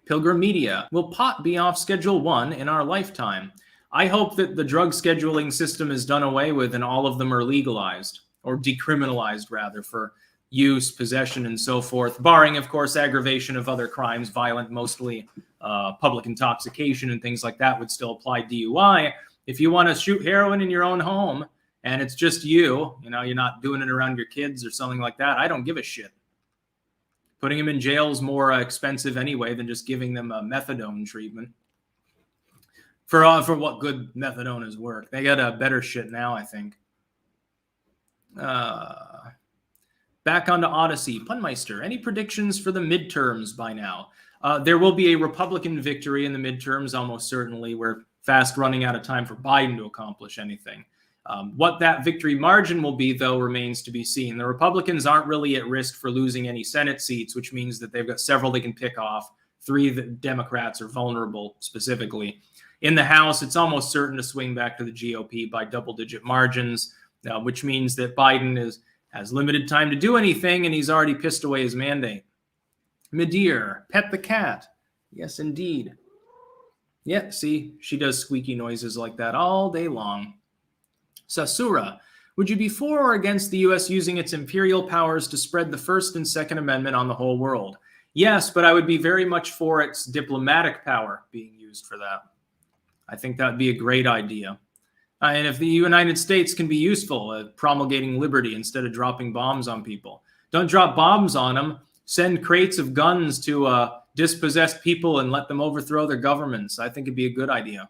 Pilgrim Media, will pot be off Schedule 1 in our lifetime? I hope that the drug scheduling system is done away with and all of them are legalized, or decriminalized rather, for use, possession, and so forth, barring, of course, aggravation of other crimes, violent, mostly public intoxication and things like that would still apply DUI. If you want to shoot heroin in your own home and it's just you, you're not doing it around your kids or something like that, I don't give a shit. Putting them in jail is more expensive anyway than just giving them a methadone treatment. For what good methadone is worth. They got a better shit now, I think. Back onto Odyssey. Punmeister, any predictions for the midterms by now? There will be a Republican victory in the midterms, almost certainly. We're fast running out of time for Biden to accomplish anything. What that victory margin will be, though, remains to be seen. The Republicans aren't really at risk for losing any Senate seats, which means that they've got several they can pick off. 3 the Democrats are vulnerable specifically. In the House, it's almost certain to swing back to the GOP by double-digit margins, which means that Biden has limited time to do anything, and he's already pissed away his mandate. Midir, pet the cat. Yes, indeed. Yeah, see, she does squeaky noises like that all day long. Sasura, would you be for or against the U.S. using its imperial powers to spread the First and Second Amendment on the whole world? Yes, but I would be very much for its diplomatic power being used for that. I think that would be a great idea. And if the United States can be useful at promulgating liberty instead of dropping bombs on people, don't drop bombs on them. Send crates of guns to dispossessed people and let them overthrow their governments. I think it'd be a good idea.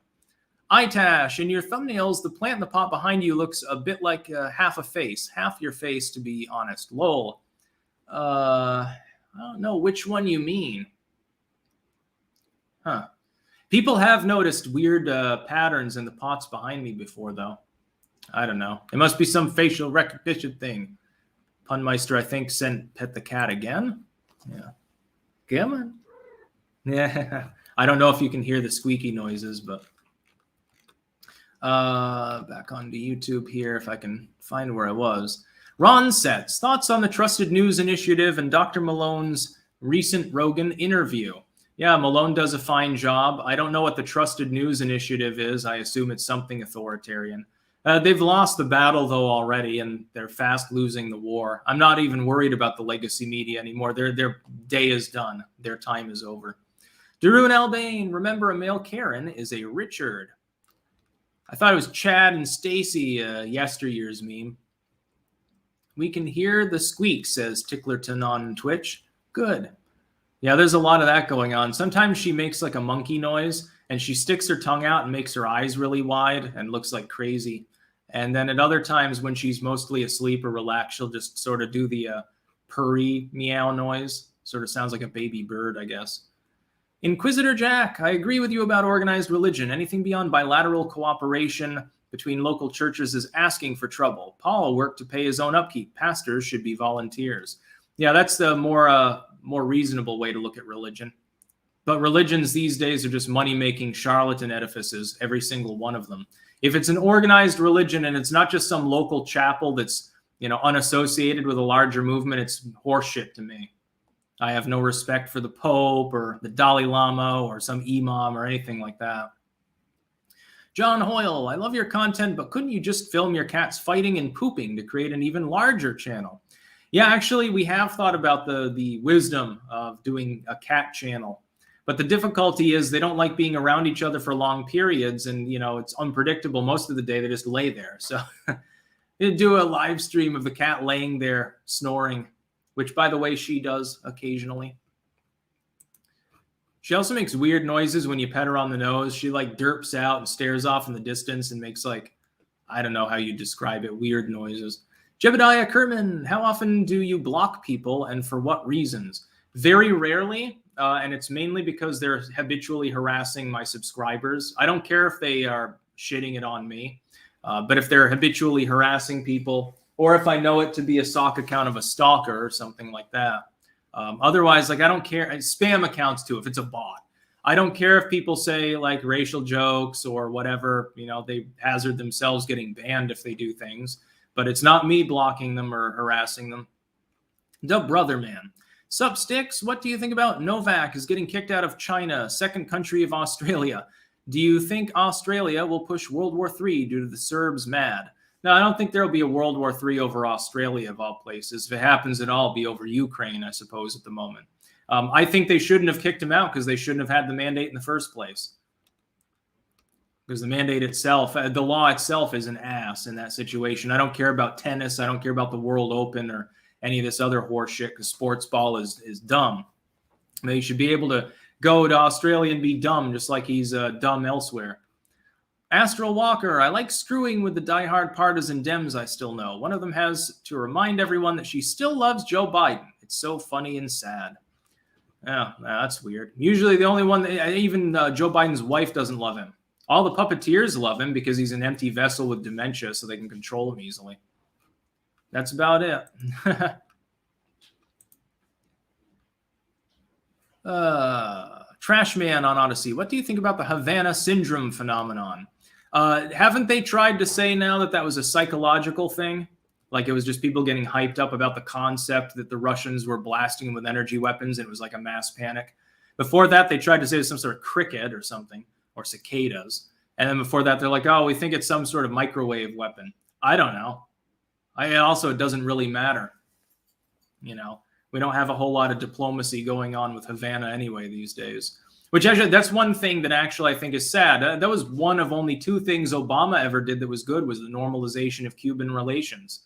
Itash, in your thumbnails, the plant in the pot behind you looks a bit like half a face. Half your face, to be honest. Lol. I don't know which one you mean. Huh. People have noticed weird patterns in the pots behind me before, though. I don't know. It must be some facial recognition thing. Punmeister, I think, sent Pet the Cat again. Yeah. Come on. Yeah. I don't know if you can hear the squeaky noises, but back onto YouTube here, if I can find where I was. Ron Sets, thoughts on the Trusted News Initiative and Dr. Malone's recent Rogan interview. Yeah, Malone does a fine job. I don't know what the Trusted News Initiative is. I assume it's something authoritarian. They've lost the battle, though, already, and they're fast losing the war. I'm not even worried about the legacy media anymore. Their day is done. Their time is over. Darun Albane, remember, a male Karen is a Richard. I thought it was Chad and Stacy, yesteryear's meme. We can hear the squeak, says Ticklerton on Twitch. Good. Yeah, there's a lot of that going on. Sometimes she makes like a monkey noise and she sticks her tongue out and makes her eyes really wide and looks like crazy. And then at other times when she's mostly asleep or relaxed, she'll just sort of do the purry meow noise. Sort of sounds like a baby bird, I guess. Inquisitor Jack, I agree with you about organized religion. Anything beyond bilateral cooperation between local churches is asking for trouble. Paul worked to pay his own upkeep. Pastors should be volunteers. Yeah, that's the more reasonable way to look at religion. But religions these days are just money-making charlatan edifices, every single one of them. If it's an organized religion and it's not just some local chapel that's, unassociated with a larger movement, it's horseshit to me. I have no respect for the Pope or the Dalai Lama or some imam or anything like that. John Hoyle, I love your content, but couldn't you just film your cats fighting and pooping to create an even larger channel? Yeah, actually, we have thought about the wisdom of doing a cat channel. But the difficulty is they don't like being around each other for long periods. And, it's unpredictable. Most of the day, they just lay there. So they do a live stream of the cat laying there snoring, which, by the way, she does occasionally. She also makes weird noises when you pet her on the nose. She like derps out and stares off in the distance and makes I don't know how you describe it, weird noises. Jebediah Kerman, how often do you block people and for what reasons? Very rarely, and it's mainly because they're habitually harassing my subscribers. I don't care if they are shitting it on me, but if they're habitually harassing people, or if I know it to be a sock account of a stalker or something like that. Otherwise, I don't care. Spam accounts too, if it's a bot. I don't care if people say racial jokes or whatever, they hazard themselves getting banned if they do things. But it's not me blocking them or harassing them. Dub Brother Man. Sup, Styx? What do you think about Novak is getting kicked out of China, second country of Australia? Do you think Australia will push World War III due to the Serbs mad? No, I don't think there will be a World War III over Australia, of all places. If it happens at all, it'll be over Ukraine, I suppose, at the moment. I think they shouldn't have kicked him out because they shouldn't have had the mandate in the first place. because the mandate itself, the law itself is an ass in that situation. I don't care about tennis. I don't care about the World Open or any of this other horse shit, because sports ball is dumb. They should be able to go to Australia and be dumb, just like he's dumb elsewhere. Astral Walker, I like screwing with the diehard partisan Dems I still know. One of them has to remind everyone that she still loves Joe Biden. It's so funny and sad. Yeah, that's weird. Usually the only one, even Joe Biden's wife doesn't love him. All the puppeteers love him because he's an empty vessel with dementia, so they can control him easily. That's about it. Trashman on Odyssey, what do you think about the Havana Syndrome phenomenon? Haven't they tried to say now that that was a psychological thing? Like it was just people getting hyped up about the concept that the Russians were blasting them with energy weapons and it was like a mass panic. Before that, they tried to say it was some sort of cricket or something, or cicadas. And then before that, they're like, oh, we think it's some sort of microwave weapon. I don't know. It doesn't really matter. You know, we don't have a whole lot of diplomacy going on with Havana anyway these days. Which actually, that's one thing that actually I think is sad. That was one of only two things Obama ever did that was good, was the normalization of Cuban relations.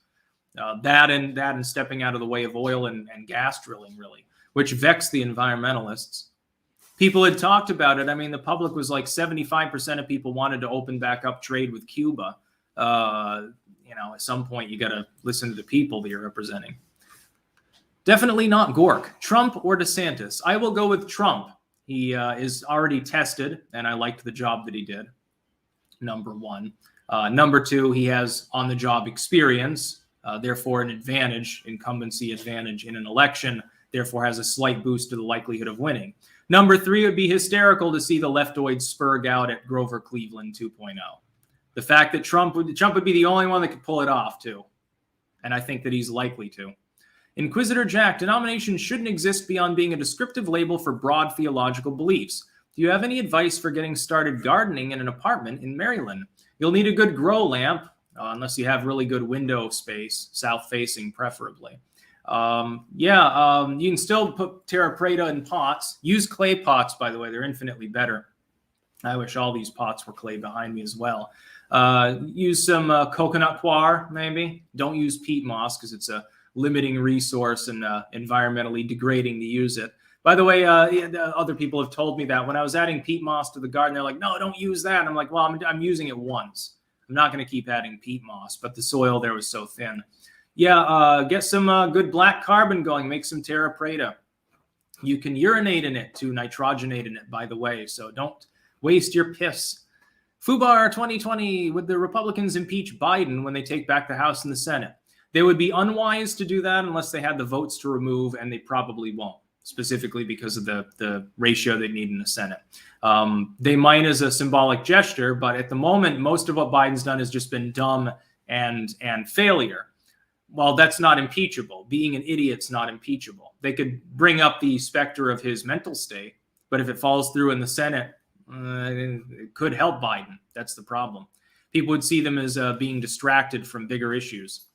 That and stepping out of the way of oil and gas drilling, really, which vexed the environmentalists. People had talked about it. I mean, the public was like 75% of people wanted to open back up trade with Cuba. You know, at some point, you got to listen to the people that you're representing. Definitely not Gork. Trump or DeSantis? I will go with Trump. He is already tested, and I liked the job that he did, number one. Number two, he has on-the-job experience, therefore an advantage, incumbency advantage in an election, therefore has a slight boost to the likelihood of winning. Number three, it would be hysterical to see the leftoid spurg out at Grover Cleveland 2.0. The fact that Trump would be the only one that could pull it off, too. And I think that he's likely to. Inquisitor Jack, denomination shouldn't exist beyond being a descriptive label for broad theological beliefs. Do you have any advice for getting started gardening in an apartment in Maryland? You'll need a good grow lamp, unless you have really good window space, south-facing preferably. You can still put terra preta in pots. Use clay pots, by the way. They're infinitely better. I wish all these pots were clay behind me as well. Use some coconut coir, maybe. Don't use peat moss because it's a limiting resource and environmentally degrading to use it. By the way, other people have told me that when I was adding peat moss to the garden, they're like, no, don't use that. And I'm like, well, I'm using it once. I'm not going to keep adding peat moss, but the soil there was so thin. Yeah, get some good black carbon going. Make some terra preta. You can urinate in it to nitrogenate in it, by the way, so don't waste your piss. Fubar 2020, would the Republicans impeach Biden when they take back the House and the Senate? They would be unwise to do that unless they had the votes to remove, and they probably won't, specifically because of the ratio they need in the Senate. They might as a symbolic gesture, but at the moment, most of what Biden's done has just been dumb and failure. Well, that's not impeachable. Being an idiot's not impeachable. They could bring up the specter of his mental state, but if it falls through in the Senate, it could help Biden. That's the problem. People would see them as being distracted from bigger issues.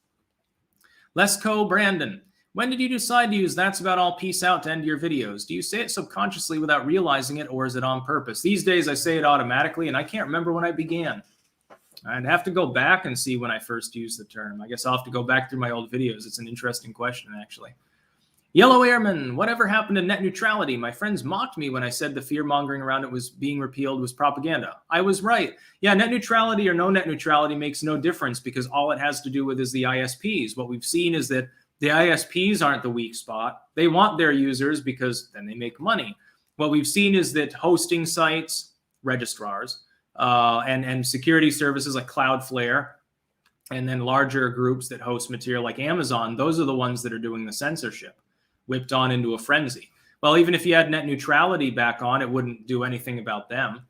Lesco Brandon, when did you decide to use "that's about all, peace out" to end your videos? Do you say it subconsciously without realizing it, or is it on purpose? These days I say it automatically, and I can't remember when I began. I'd have to go back and see when I first used the term. I guess I'll have to go back through my old videos. It's an interesting question, actually. Yellow Airman, whatever happened to net neutrality? My friends mocked me when I said the fear-mongering around it was being repealed was propaganda. I was right. Yeah, net neutrality or no net neutrality makes no difference because all it has to do with is the ISPs. What we've seen is that the ISPs aren't the weak spot. They want their users because then they make money. What we've seen is that hosting sites, registrars, and security services like Cloudflare, and then larger groups that host material like Amazon, those are the ones that are doing the censorship, whipped on into a frenzy. Well, even if you had net neutrality back on, it wouldn't do anything about them.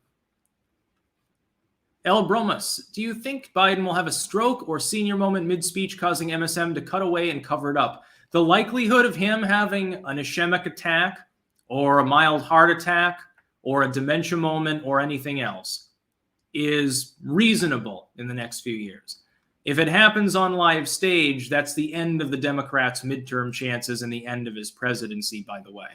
El Bromas, do you think Biden will have a stroke or senior moment mid-speech causing MSM to cut away and cover it up? The likelihood of him having an ischemic attack or a mild heart attack or a dementia moment or anything else is reasonable in the next few years. If it happens on live stage, that's the end of the Democrats' midterm chances and the end of his presidency, by the way.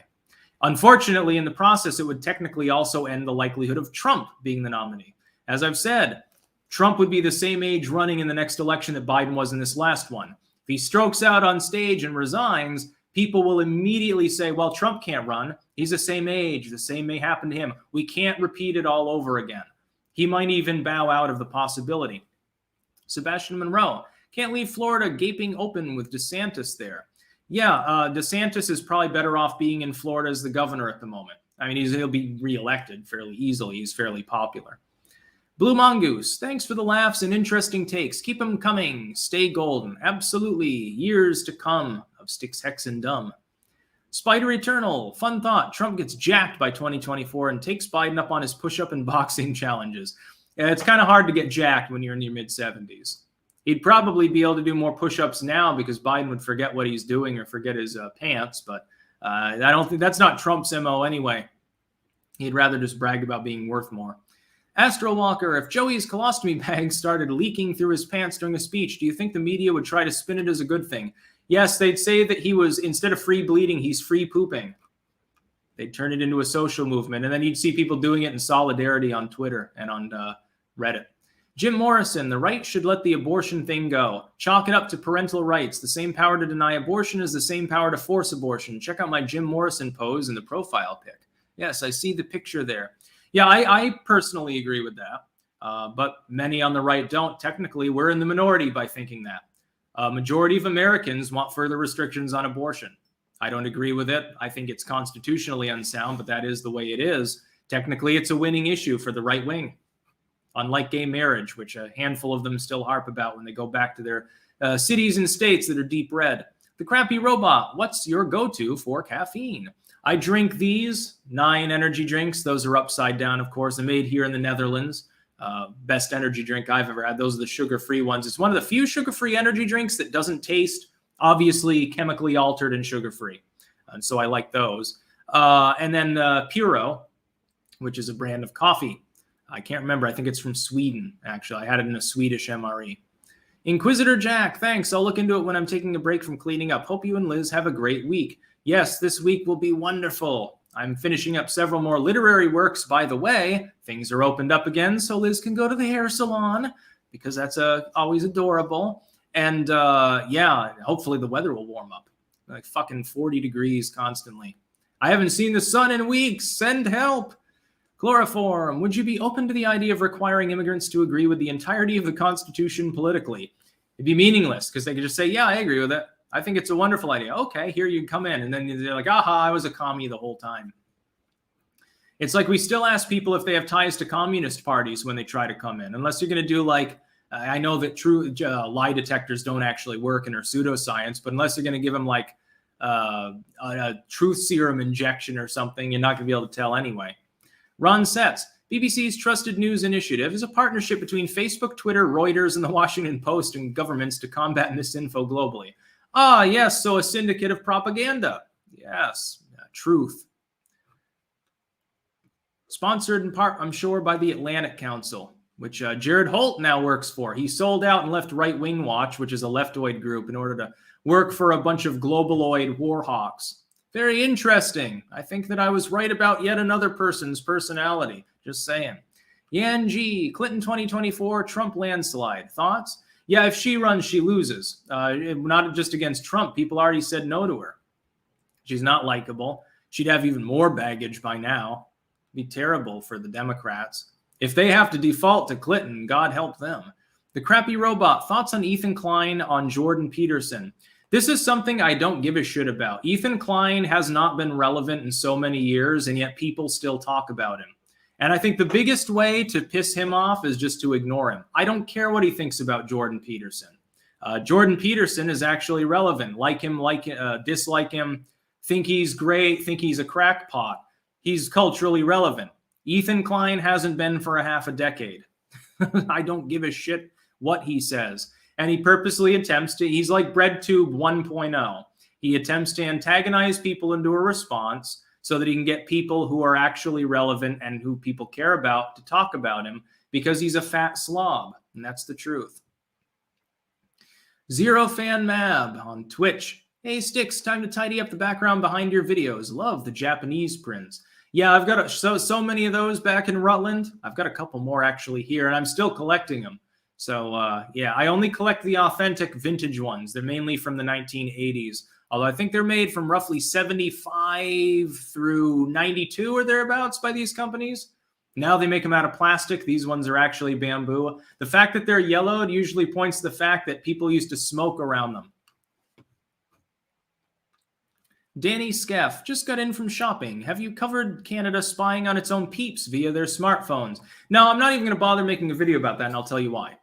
Unfortunately, in the process, it would technically also end the likelihood of Trump being the nominee. As I've said, Trump would be the same age running in the next election that Biden was in this last one. If he strokes out on stage and resigns, people will immediately say, well, Trump can't run. He's the same age. The same may happen to him. We can't repeat it all over again. He might even bow out of the possibility. Sebastian Monroe, can't leave Florida gaping open with DeSantis there. Yeah, DeSantis is probably better off being in Florida as the governor at the moment. I mean, he'll be reelected fairly easily. He's fairly popular. Blue Mongoose, thanks for the laughs and interesting takes. Keep them coming. Stay golden. Absolutely. Years to come of Styxhexenhammer. Spider Eternal, fun thought. Trump gets jacked by 2024 and takes Biden up on his push-up and boxing challenges. It's kind of hard to get jacked when you're in your mid-70s. He'd probably be able to do more push-ups now because Biden would forget what he's doing or forget his pants, but I don't think that's not Trump's MO anyway. He'd rather just brag about being worth more. Astro Walker, if Joey's colostomy bag started leaking through his pants during a speech, do you think the media would try to spin it as a good thing? Yes, they'd say that he was, instead of free bleeding, he's free pooping. They'd turn it into a social movement, and then you'd see people doing it in solidarity on Twitter and on Reddit. Jim Morrison, the right should let the abortion thing go. Chalk it up to parental rights. The same power to deny abortion is the same power to force abortion. Check out my Jim Morrison pose in the profile pic. Yes, I see the picture there. Yeah, I personally agree with that, but many on the right don't. Technically, we're in the minority by thinking that. A majority of Americans want further restrictions on abortion. I don't agree with it. I think it's constitutionally unsound, but that is the way it is. Technically, it's a winning issue for the right wing. Unlike gay marriage, which a handful of them still harp about when they go back to their cities and states that are deep red. The Crappy Robot, what's your go-to for caffeine? I drink these 9 energy drinks. Those are upside down, of course. They're made here in the Netherlands. Best energy drink I've ever had. Those are the sugar-free ones. It's one of the few sugar-free energy drinks that doesn't taste obviously chemically altered and sugar-free. And so I like those. And then Puro, which is a brand of coffee. I can't remember. I think it's from Sweden, actually. I had it in a Swedish MRE. Inquisitor Jack, thanks. I'll look into it when I'm taking a break from cleaning up. Hope you and Liz have a great week. Yes, this week will be wonderful. I'm finishing up several more literary works, by the way. Things are opened up again, so Liz can go to the hair salon, because that's always adorable. And yeah, hopefully the weather will warm up. Like fucking 40 degrees constantly. I haven't seen the sun in weeks. Send help. Chloroform, would you be open to the idea of requiring immigrants to agree with the entirety of the Constitution politically? It'd be meaningless because they could just say, yeah, I agree with it. I think it's a wonderful idea. Okay, here you come in. And then they're like, aha, I was a commie the whole time. It's like we still ask people if they have ties to communist parties when they try to come in. Unless you're going to do like, I know that true lie detectors don't actually work and are pseudoscience, but unless you're going to give them like a truth serum injection or something, you're not going to be able to tell anyway. Ron Setz, BBC's Trusted News Initiative is a partnership between Facebook, Twitter, Reuters, and the Washington Post and governments to combat misinfo globally. Ah, yes, so a syndicate of propaganda. Yes, truth. Sponsored in part, I'm sure, by the Atlantic Council, which Jared Holt now works for. He sold out and left Right Wing Watch, which is a leftoid group, in order to work for a bunch of globaloid war hawks. Very interesting. I think that I was right about yet another person's personality. Just saying. Yan G, Clinton 2024, Trump landslide. Thoughts? Yeah, if she runs, she loses. Not just against Trump. People already said no to her. She's not likable. She'd have even more baggage by now. It'd be terrible for the Democrats. If they have to default to Clinton, God help them. The Crappy Robot, thoughts on Ethan Klein on Jordan Peterson. This is something I don't give a shit about. Ethan Klein has not been relevant in so many years, and yet people still talk about him. And I think the biggest way to piss him off is just to ignore him. I don't care what he thinks about Jordan Peterson. Jordan Peterson is actually relevant. Like him, dislike him, think he's great, think he's a crackpot. He's culturally relevant. Ethan Klein hasn't been for a half a decade. I don't give a shit what he says. And he purposely attempts to, he's like BreadTube 1.0. He attempts to antagonize people into a response so that he can get people who are actually relevant and who people care about to talk about him because he's a fat slob. And that's the truth. Zero Fan Mab on Twitch. Hey, Styx, time to tidy up the background behind your videos. Love the Japanese prints. Yeah, I've got so many of those back in Rutland. I've got a couple more actually here, and I'm still collecting them. So yeah, I only collect the authentic vintage ones. They're mainly from the 1980s, although I think they're made from roughly 75 through 92 or thereabouts by these companies. Now they make them out of plastic. These ones are actually bamboo. The fact that they're yellowed usually points to the fact that people used to smoke around them. Danny Scaff just got in from shopping. Have you covered Canada spying on its own peeps via their smartphones? No, I'm not even going to bother making a video about that, and I'll tell you why.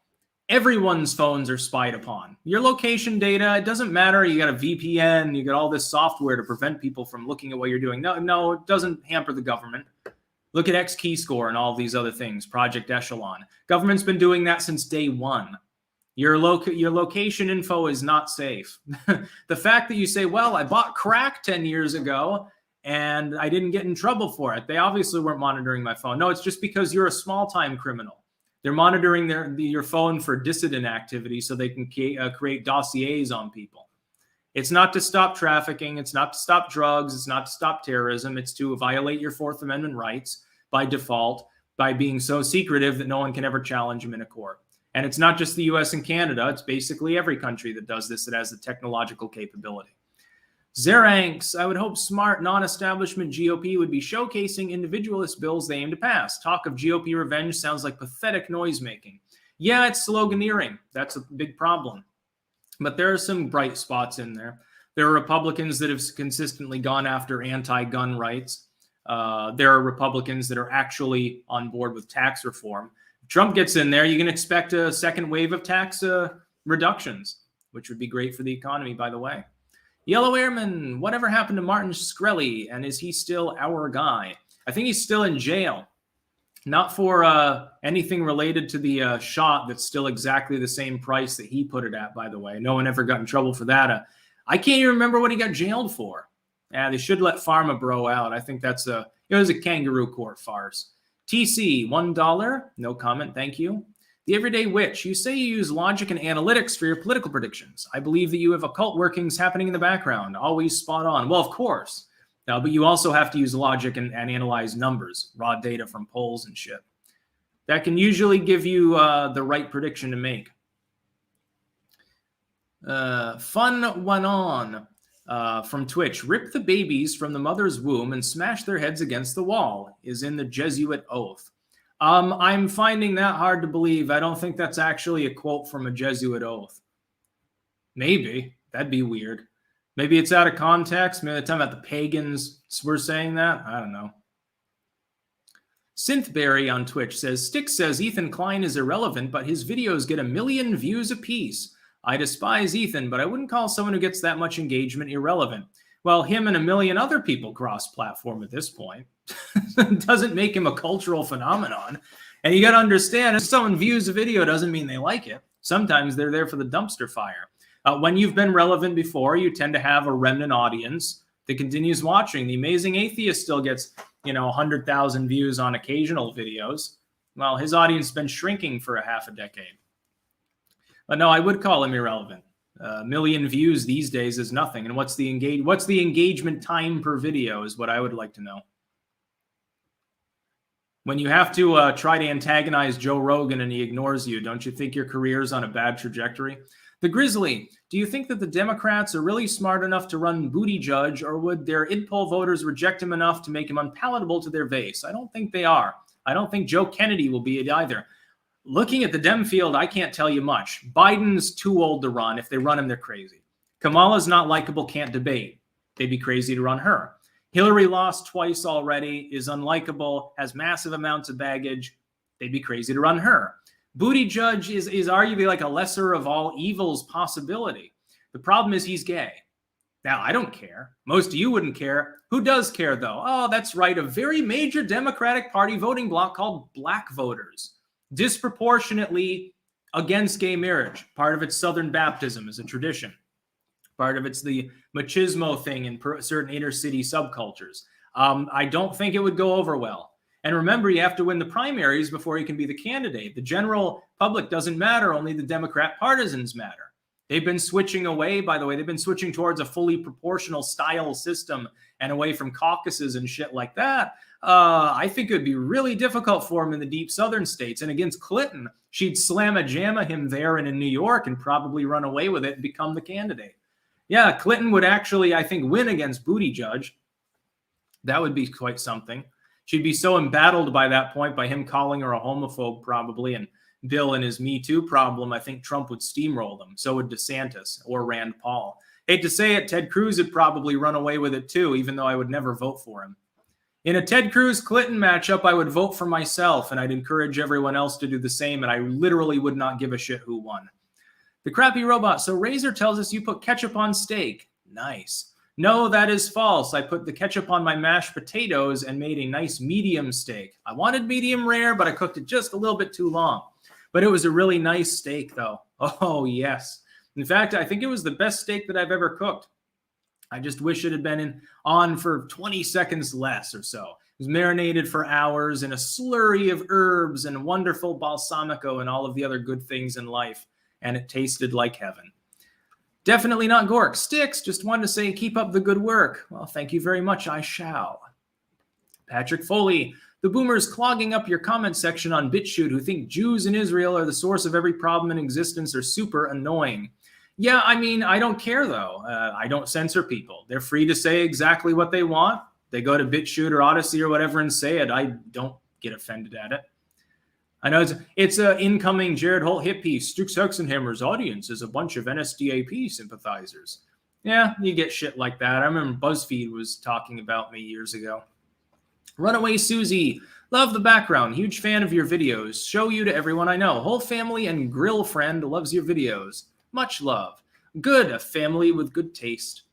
Everyone's phones are spied upon. Your location data, it doesn't matter. You got a VPN, you got all this software to prevent people from looking at what you're doing. No, it doesn't hamper the government. Look at XKeyscore and all these other things, Project Echelon. Government's been doing that since day one. Your location info is not safe. The fact that you say, well, I bought crack 10 years ago and I didn't get in trouble for it. They obviously weren't monitoring my phone. No, it's just because you're a small-time criminal. They're monitoring your phone for dissident activity so they can create dossiers on people. It's not to stop trafficking. It's not to stop drugs. It's not to stop terrorism. It's to violate your Fourth Amendment rights by default by being so secretive that no one can ever challenge them in a court. And it's not just the US and Canada. It's basically every country that does this that has the technological capability. Zeranks, I would hope smart non-establishment GOP would be showcasing individualist bills they aim to pass. Talk of GOP revenge sounds like pathetic noisemaking. Yeah, it's sloganeering. That's a big problem. But there are some bright spots in there. There are Republicans that have consistently gone after anti-gun rights. There are Republicans that are actually on board with tax reform. If Trump gets in there, you can expect a second wave of tax reductions, which would be great for the economy, by the way. Yellow Airman, whatever happened to Martin Shkreli, and is he still our guy? I think he's still in jail. Not for anything related to the shot that's still exactly the same price that he put it at, by the way. No one ever got in trouble for that. I can't even remember what he got jailed for. They should let Pharma Bro out. I think it was a kangaroo court farce. TC, $1. No comment, thank you. The Everyday Witch, you say you use logic and analytics for your political predictions. I believe that you have occult workings happening in the background. Always spot on. Well, of course. But you also have to use logic and analyze numbers, raw data from polls and shit. That can usually give you the right prediction to make. Fun went on from Twitch. Rip the babies from the mother's womb and smash their heads against the wall is in the Jesuit oath. I'm finding that hard to believe. I don't think that's actually a quote from a Jesuit oath. Maybe. That'd be weird. Maybe it's out of context. Maybe they're talking about the pagans were saying that. I don't know. Synthberry on Twitch says, Styx says Ethan Klein is irrelevant, but his videos get 1 million views apiece. I despise Ethan, but I wouldn't call someone who gets that much engagement irrelevant. Well, him and 1 million other people cross-platform at this point. Doesn't make him a cultural phenomenon. And you got to understand, if someone views a video doesn't mean they like it. Sometimes they're there for the dumpster fire. When you've been relevant before, you tend to have a remnant audience that continues watching. The Amazing Atheist still gets, 100,000 views on occasional videos. Well, his audience has been shrinking for a half a decade. But no, I would call him irrelevant. 1 million views these days is nothing. And what's the engagement time per video is what I would like to know. When you have to try to antagonize Joe Rogan and he ignores you, don't you think your career's on a bad trajectory? The Grizzly, do you think that the Democrats are really smart enough to run Buttigieg, or would their idpol voters reject him enough to make him unpalatable to their base? I don't think they are. I don't think Joe Kennedy will be it either. Looking at the Dem field, I can't tell you much. Biden's too old to run. If they run him, they're crazy. Kamala's not likable, can't debate. They'd be crazy to run her. Hillary lost twice already, is unlikable, has massive amounts of baggage. They'd be crazy to run her. Buttigieg is arguably like a lesser of all evils possibility. The problem is he's gay. Now, I don't care. Most of you wouldn't care. Who does care, though? Oh, that's right. A very major Democratic Party voting bloc called black voters. Disproportionately against gay marriage. Part of it's Southern Baptism as a tradition. Part of it's the machismo thing in certain inner city subcultures. I don't think it would go over well. And remember, you have to win the primaries before you can be the candidate. The general public doesn't matter. Only the Democrat partisans matter. They've been switching away, by the way, they've been switching towards a fully proportional style system and away from caucuses and shit like that. I think it would be really difficult for him in the deep southern states. And against Clinton, she'd slam-a-jamma him there and in New York and probably run away with it and become the candidate. Yeah, Clinton would actually, I think, win against Buttigieg. That would be quite something. She'd be so embattled by that point, by him calling her a homophobe probably, and Bill and his Me Too problem, I think Trump would steamroll them. So would DeSantis or Rand Paul. Hate to say it, Ted Cruz would probably run away with it too, even though I would never vote for him. In a Ted Cruz-Clinton matchup, I would vote for myself, and I'd encourage everyone else to do the same, and I literally would not give a shit who won. The Crappy Robot. So Razor tells us you put ketchup on steak. Nice. No, that is false. I put the ketchup on my mashed potatoes and made a nice medium steak. I wanted medium rare, but I cooked it just a little bit too long. But it was a really nice steak, though. Oh, yes. In fact, I think it was the best steak that I've ever cooked. I just wish it had been on for 20 seconds less or so. It was marinated for hours in a slurry of herbs and wonderful balsamico and all of the other good things in life. And it tasted like heaven. Definitely not Gork. Styx, just wanted to say keep up the good work. Well, thank you very much. I shall. Patrick Foley. The boomers clogging up your comment section on BitChute who think Jews in Israel are the source of every problem in existence are super annoying. Yeah, I mean, I don't care, though. I don't censor people. They're free to say exactly what they want. They go to BitChute or Odyssey or whatever and say it. I don't get offended at it. I know it's an incoming Jared Holt hit piece. Styxhexenhammer's audience is a bunch of NSDAP sympathizers. Yeah, you get shit like that. I remember BuzzFeed was talking about me years ago. Runaway Susie. Love the background. Huge fan of your videos. Show you to everyone I know. Whole family and grill friend loves your videos. Much love. Good, a family with good taste.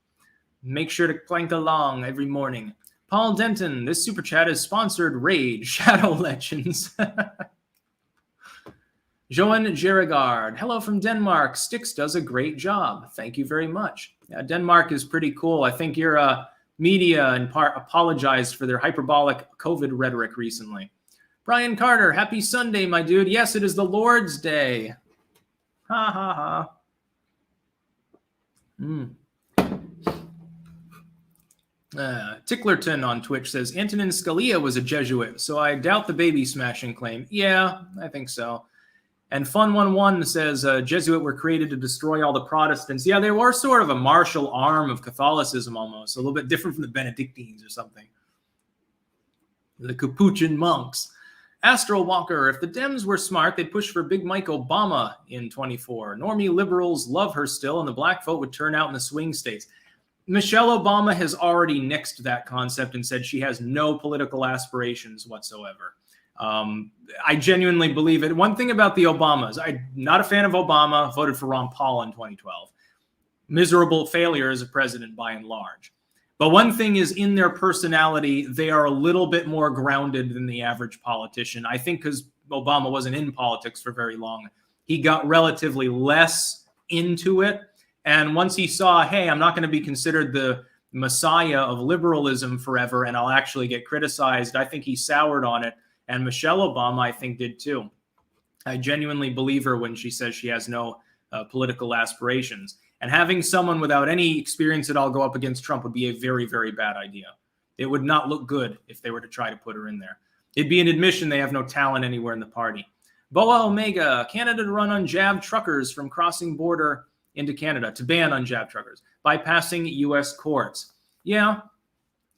Make sure to clank along every morning. Paul Denton, this super chat is sponsored Raid Shadow Legends. Joan Gerigard, hello from Denmark. Styx does a great job. Thank you very much. Yeah, Denmark is pretty cool. I think your media in part apologized for their hyperbolic COVID rhetoric recently. Brian Carter, happy Sunday, my dude. Yes, it is the Lord's Day. Ha ha ha. Ticklerton on Twitch says Antonin Scalia was a Jesuit, so I doubt the baby smashing claim. Yeah, I think so. And Fun11 says Jesuit were created to destroy all the Protestants. Yeah, they were sort of a martial arm of Catholicism almost, a little bit different from the Benedictines or something. The Capuchin monks. Astral Walker, if the Dems were smart, they'd push for Big Mike Obama in 24. Normie liberals love her still, and the black vote would turn out in the swing states. Michelle Obama has already nixed that concept and said she has no political aspirations whatsoever. I genuinely believe it. One thing about the Obamas, I'm not a fan of Obama, voted for Ron Paul in 2012. Miserable failure as a president by and large. But one thing is in their personality, they are a little bit more grounded than the average politician. I think because Obama wasn't in politics for very long, he got relatively less into it. And once he saw, hey, I'm not going to be considered the messiah of liberalism forever, and I'll actually get criticized, I think he soured on it. And Michelle Obama, I think, did too. I genuinely believe her when she says she has no political aspirations. And having someone without any experience at all go up against Trump would be a very, very bad idea. It would not look good if they were to try to put her in there. It'd be an admission they have no talent anywhere in the party. Boa Omega, Canada to run unjabbed truckers from crossing border into Canada, to ban unjabbed truckers, bypassing U.S. courts. Yeah,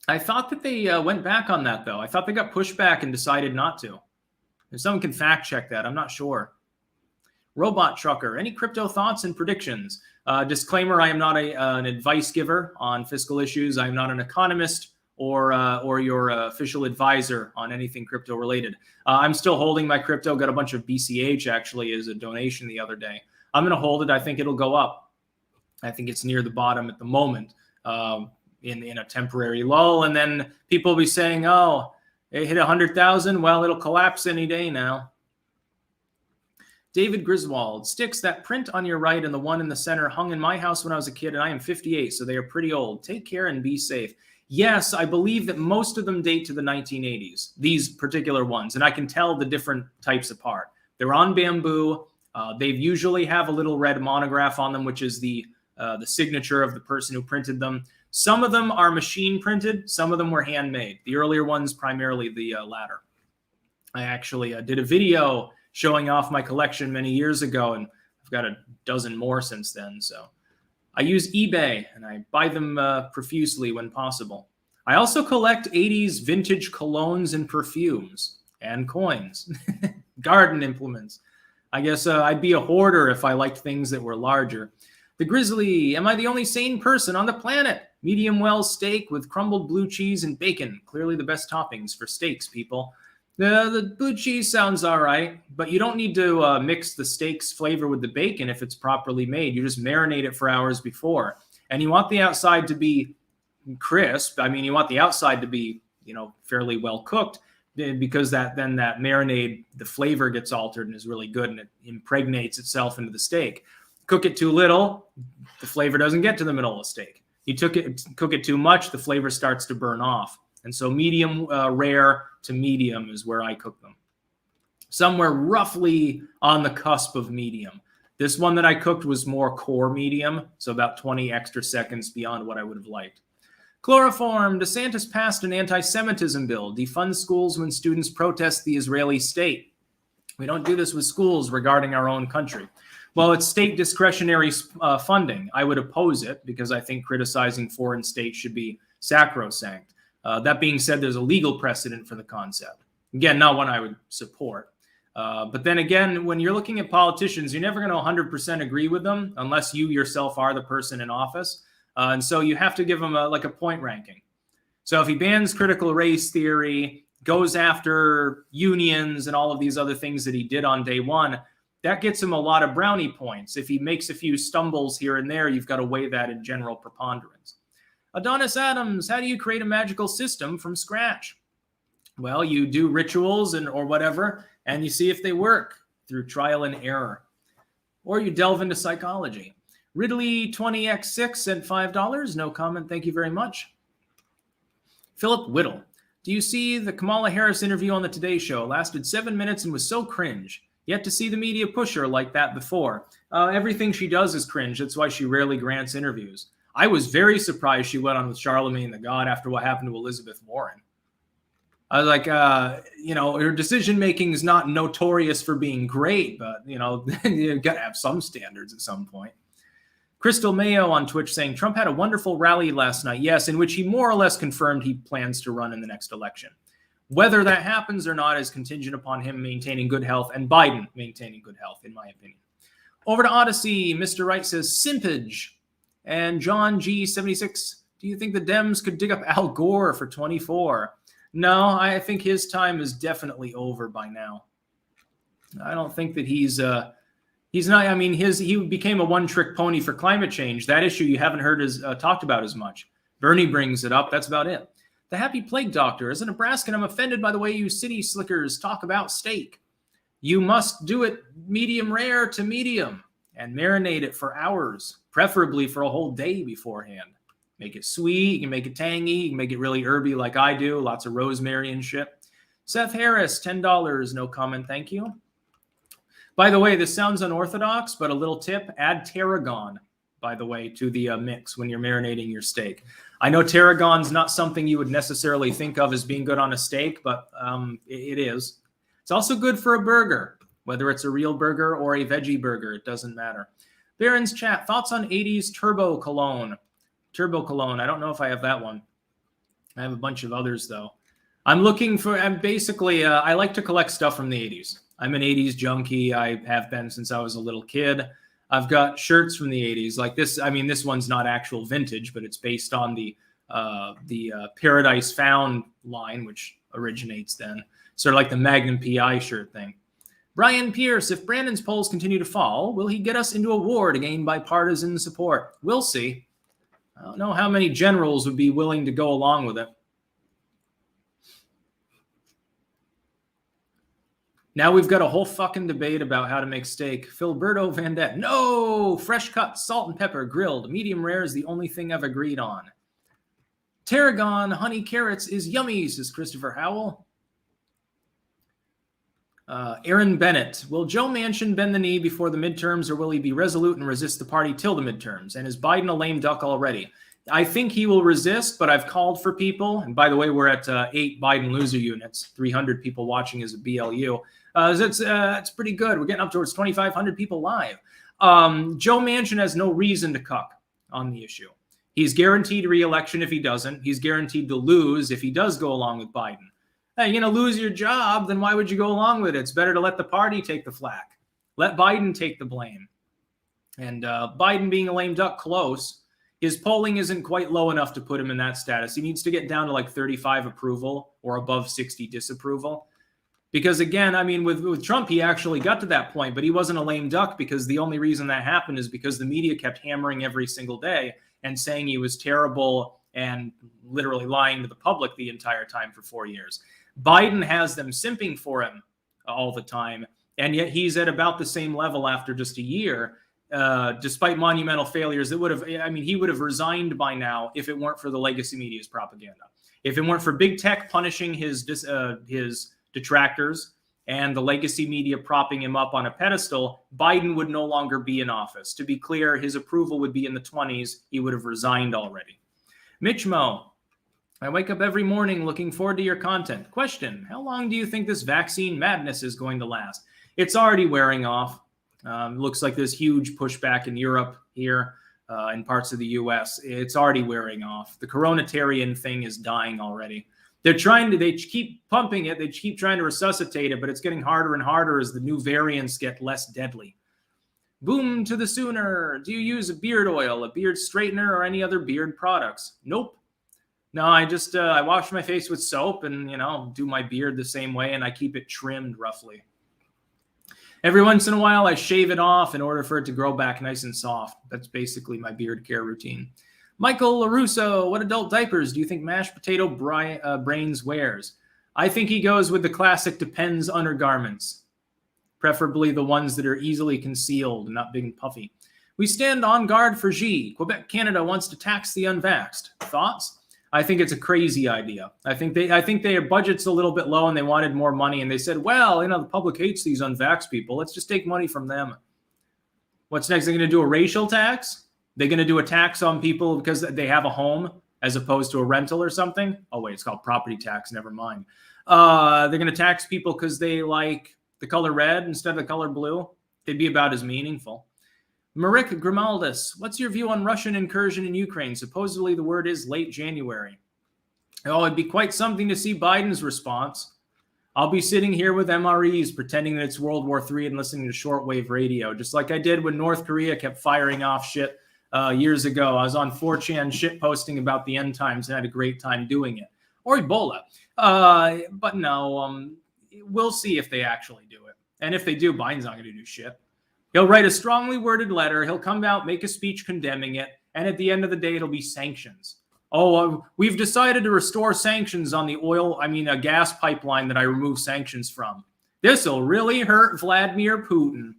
I thought that they went back on that, though. I thought they got pushed back and decided not to. If someone can fact check that, I'm not sure. Robot Trucker, any crypto thoughts and predictions? Disclaimer, I am not an advice giver on fiscal issues. I'm not an economist or your official advisor on anything crypto related. I'm still holding my crypto, got a bunch of BCH actually as a donation the other day. I'm going to hold it. I think it'll go up. I think it's near the bottom at the moment in a temporary lull. And then people will be saying, oh, it hit 100,000. Well, it'll collapse any day now. David Griswold, Styx, that print on your right and the one in the center hung in my house when I was a kid, and I am 58, so they are pretty old. Take care and be safe. Yes, I believe that most of them date to the 1980s, these particular ones, and I can tell the different types apart. They're on bamboo. They usually have a little red monograph on them, which is the signature of the person who printed them. Some of them are machine printed. Some of them were handmade. The earlier ones, primarily the latter. I actually did a video showing off my collection many years ago, and I've got a dozen more since then. So I use eBay, and I buy them profusely when possible. I also collect 80s vintage colognes and perfumes and coins, garden implements. I guess I'd be a hoarder if I liked things that were larger. The Grizzly, am I the only sane person on the planet? Medium well steak with crumbled blue cheese and bacon. Clearly the best toppings for steaks, people. The blue cheese sounds all right, but you don't need to mix the steak's flavor with the bacon if it's properly made. You just marinate it for hours before. And you want the outside to be crisp. I mean, you want the outside to be, fairly well cooked, because then that marinade, the flavor gets altered and is really good, and it impregnates itself into the steak. Cook it too little, the flavor doesn't get to the middle of the steak. You cook it too much, the flavor starts to burn off. And so medium rare to medium is where I cook them. Somewhere roughly on the cusp of medium. This one that I cooked was more core medium, so about 20 extra seconds beyond what I would have liked. Chloroform, DeSantis passed an anti-Semitism bill, defund schools when students protest the Israeli state. We don't do this with schools regarding our own country. Well, it's state discretionary funding. I would oppose it because I think criticizing foreign states should be sacrosanct. That being said, there's a legal precedent for the concept. Again, not one I would support. But then again, when you're looking at politicians, you're never going to 100% agree with them unless you yourself are the person in office. And so you have to give him a point ranking. So if he bans critical race theory, goes after unions and all of these other things that he did on day one, that gets him a lot of brownie points. If he makes a few stumbles here and there, you've got to weigh that in general preponderance. Adonis Adams, how do you create a magical system from scratch? Well, you do rituals or whatever, and you see if they work through trial and error. Or you delve into psychology. Ridley 20x6 sent $5. No comment. Thank you very much. Philip Whittle. Do you see the Kamala Harris interview on the Today Show? Lasted 7 minutes and was so cringe. Yet to see the media push her like that before. Everything she does is cringe. That's why she rarely grants interviews. I was very surprised she went on with Charlemagne the God after what happened to Elizabeth Warren. I was like, her decision-making is not notorious for being great, but, you got to have some standards at some point. Crystal Mayo on Twitch saying, Trump had a wonderful rally last night. Yes, in which he more or less confirmed he plans to run in the next election. Whether that happens or not is contingent upon him maintaining good health and Biden maintaining good health, in my opinion. Over to Odyssey, Mr. Wright says, Simpage. And John G76, do you think the Dems could dig up Al Gore for 24? No, I think his time is definitely over by now. I don't think that he's not, he became a one-trick pony for climate change. That issue you haven't heard talked about as much. Bernie brings it up. That's about it. The Happy Plague Doctor. As a Nebraskan, I'm offended by the way you city slickers talk about steak. You must do it medium rare to medium and marinate it for hours, preferably for a whole day beforehand. Make it sweet, you can make it tangy, you can make it really herby like I do, lots of rosemary and shit. Seth Harris, $10, no comment, thank you. By the way, this sounds unorthodox, but a little tip, add tarragon, by the way, to the mix when you're marinating your steak. I know tarragon's not something you would necessarily think of as being good on a steak, but it is. It's also good for a burger, whether it's a real burger or a veggie burger, it doesn't matter. Baron's chat, thoughts on 80s Turbo Cologne? Turbo Cologne, I don't know if I have that one. I have a bunch of others, though. I like to collect stuff from the 80s. I'm an 80s junkie. I have been since I was a little kid. I've got shirts from the 80s like this. I mean, this one's not actual vintage, but it's based on the Paradise Found line, which originates then. Sort of like the Magnum PI shirt thing. Brian Pierce, if Brandon's polls continue to fall, will he get us into a war to gain bipartisan support? We'll see. I don't know how many generals would be willing to go along with it. Now we've got a whole fucking debate about how to make steak. Filberto Vandette. No! Fresh cut, salt and pepper, grilled. Medium rare is the only thing I've agreed on. Tarragon, honey carrots is yummy, says Christopher Howell. Aaron Bennett. Will Joe Manchin bend the knee before the midterms, or will he be resolute and resist the party till the midterms? And is Biden a lame duck already? I think he will resist, but I've called for people. And by the way, we're at 8 Biden loser units, 300 people watching as a BLU. It's pretty good. We're getting up towards 2,500 people live. Joe Manchin has no reason to cuck on the issue. He's guaranteed re-election if he doesn't. He's guaranteed to lose if he does go along with Biden. Hey, you're going to lose your job, then why would you go along with it? It's better to let the party take the flack. Let Biden take the blame. And Biden being a lame duck close, his polling isn't quite low enough to put him in that status. He needs to get down to like 35 approval or above 60 disapproval. Because again, I mean, with Trump, he actually got to that point, but he wasn't a lame duck because the only reason that happened is because the media kept hammering every single day and saying he was terrible and literally lying to the public the entire time for 4 years. Biden has them simping for him all the time, and yet he's at about the same level after just a year. Despite monumental failures that would have, I mean, he would have resigned by now if it weren't for the legacy media's propaganda. If it weren't for big tech punishing his detractors and the legacy media propping him up on a pedestal, Biden would no longer be in office. To be clear, his approval would be in the 20s. He would have resigned already. Mitch Mo, I wake up every morning looking forward to your content. Question, how long do you think this vaccine madness is going to last? It's already wearing off. Looks like there's huge pushback in Europe here, in parts of the US. It's already wearing off. The coronatarian thing is dying already. They keep pumping it. They keep trying to resuscitate it, but it's getting harder and harder as the new variants get less deadly. Boom to the sooner. Do you use a beard oil, a beard straightener, or any other beard products? Nope. No, I just, I wash my face with soap and, do my beard the same way, and I keep it trimmed roughly. Every once in a while, I shave it off in order for it to grow back nice and soft. That's basically my beard care routine. Michael LaRusso, what adult diapers do you think mashed potato brains wears? I think he goes with the classic Depends undergarments, preferably the ones that are easily concealed and not big and puffy. We stand on guard for Xi. Quebec, Canada wants to tax the unvaxxed. Thoughts? I think it's a crazy idea. I think their budget's a little bit low and they wanted more money. And they said, well, the public hates these unvaxxed people. Let's just take money from them. What's next? They're going to do a racial tax? They're going to do a tax on people because they have a home as opposed to a rental or something? Oh, wait, it's called property tax. Never mind. They're going to tax people because they like the color red instead of the color blue. They'd be about as meaningful. Marik Grimaldis, what's your view on Russian incursion in Ukraine? Supposedly the word is late January. Oh, it'd be quite something to see Biden's response. I'll be sitting here with MREs pretending that it's World War III and listening to shortwave radio, just like I did when North Korea kept firing off shit years ago. I was on 4chan shit posting about the end times and had a great time doing it. Or Ebola. But no, we'll see if they actually do it. And if they do, Biden's not going to do shit. He'll write a strongly worded letter. He'll come out, make a speech condemning it. And at the end of the day, it'll be sanctions. Oh, we've decided to restore sanctions on the a gas pipeline that I removed sanctions from. This'll really hurt Vladimir Putin.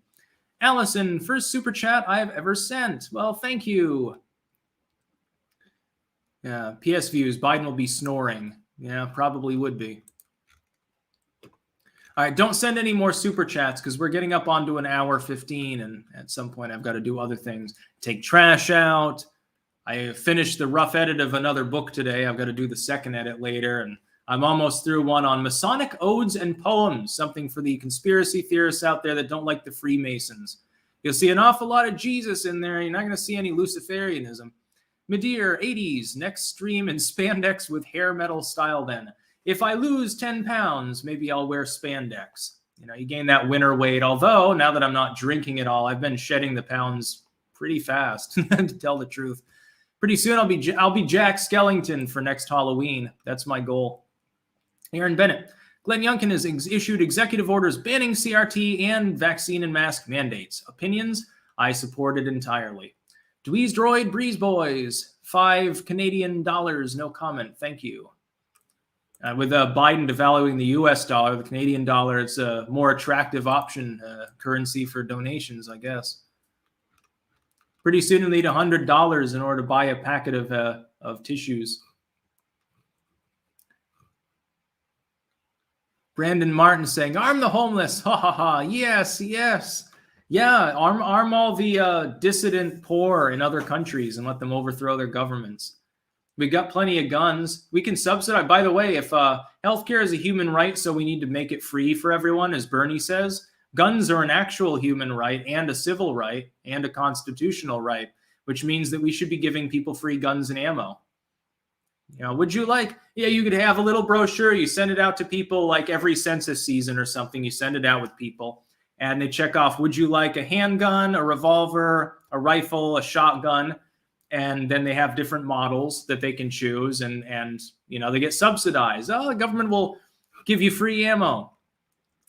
Allison, first super chat I have ever sent. Well, thank you. Yeah, PS views, Biden will be snoring. Yeah, probably would be. All right, don't send any more super chats because we're getting up onto an hour 15, and at some point I've got to do other things. Take trash out. I finished the rough edit of another book today. I've got to do the second edit later, and I'm almost through one on Masonic odes and poems, something for the conspiracy theorists out there that don't like the Freemasons. You'll see an awful lot of Jesus in there. You're not going to see any Luciferianism. Medir, 80s, next stream in spandex with hair metal style then. If I lose 10 pounds, maybe I'll wear spandex. You gain that winter weight. Although, now that I'm not drinking at all, I've been shedding the pounds pretty fast, to tell the truth. Pretty soon I'll be Jack Skellington for next Halloween. That's my goal. Aaron Bennett. Glenn Youngkin has issued executive orders banning CRT and vaccine and mask mandates. Opinions? I support it entirely. Dweez Droid, Breeze Boys, $5 Canadian, no comment. Thank you. With Biden devaluing the U.S. dollar, the Canadian dollar, it's a more attractive option, currency for donations, I guess. Pretty soon you'll need $100 in order to buy a packet of tissues. Brandon Martin saying, arm the homeless. Ha ha ha. Yes, yes. Yeah, arm all the dissident poor in other countries and let them overthrow their governments. We got plenty of guns. We can subsidize. By the way, if healthcare is a human right, so we need to make it free for everyone, as Bernie says, guns are an actual human right and a civil right and a constitutional right, which means that we should be giving people free guns and ammo. You know, would you like, yeah, you could have a little brochure. You send it out to people like every census season or something. You send it out with people and they check off, would you like a handgun, a revolver, a rifle, a shotgun? And then they have different models that they can choose and you know, they get subsidized. Oh, the government will give you free ammo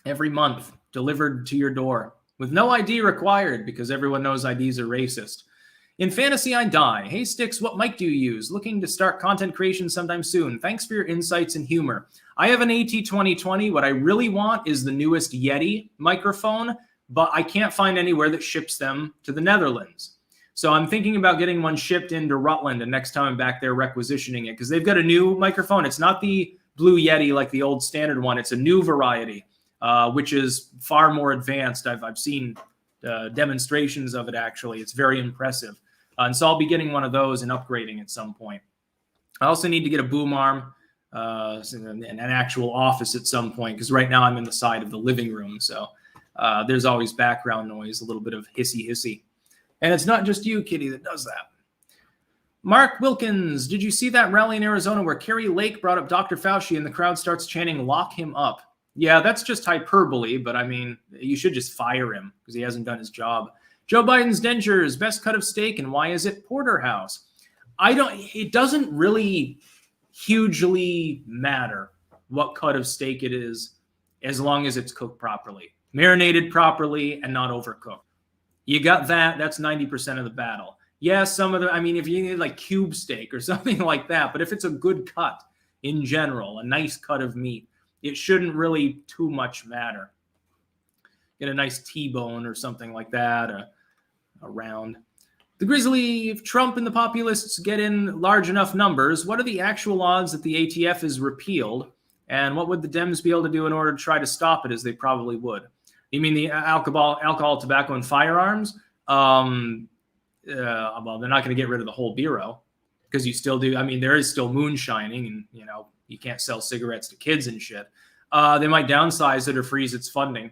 every month delivered to your door with no ID required because everyone knows IDs are racist. In fantasy, I die. Hey, Styx, what mic do you use? Looking to start content creation sometime soon. Thanks for your insights and humor. I have an AT2020. What I really want is the newest Yeti microphone, but I can't find anywhere that ships them to the Netherlands. So I'm thinking about getting one shipped into Rutland, and next time I'm back there requisitioning it because they've got a new microphone. It's not the Blue Yeti like the old standard one. It's a new variety, which is far more advanced. I've seen demonstrations of it, actually. It's very impressive. And so I'll be getting one of those and upgrading at some point. I also need to get a boom arm and an actual office at some point because right now I'm in the side of the living room. So there's always background noise, a little bit of hissy. And it's not just you, Kitty, that does that. Mark Wilkins, did you see that rally in Arizona where Kerry Lake brought up Dr. Fauci and the crowd starts chanting, lock him up? Yeah, that's just hyperbole, but I mean, you should just fire him because he hasn't done his job. Joe Biden's dentures, best cut of steak, and why is it porterhouse? It doesn't really hugely matter what cut of steak it is as long as it's cooked properly, marinated properly, and not overcooked. You got that, that's 90% of the battle. Yeah, some of the, I mean, if you need like cube steak or something like that, but if it's a good cut in general, a nice cut of meat, it shouldn't really too much matter. Get a nice T-bone or something like that, around. The Grizzly, if Trump and the populists get in large enough numbers, what are the actual odds that the ATF is repealed? And what would the Dems be able to do in order to try to stop it, as they probably would? You mean the alcohol, tobacco, and firearms? Well, they're not going to get rid of the whole bureau because you still do. I mean, there is still moonshining, and you know you can't sell cigarettes to kids and shit. They might downsize it or freeze its funding.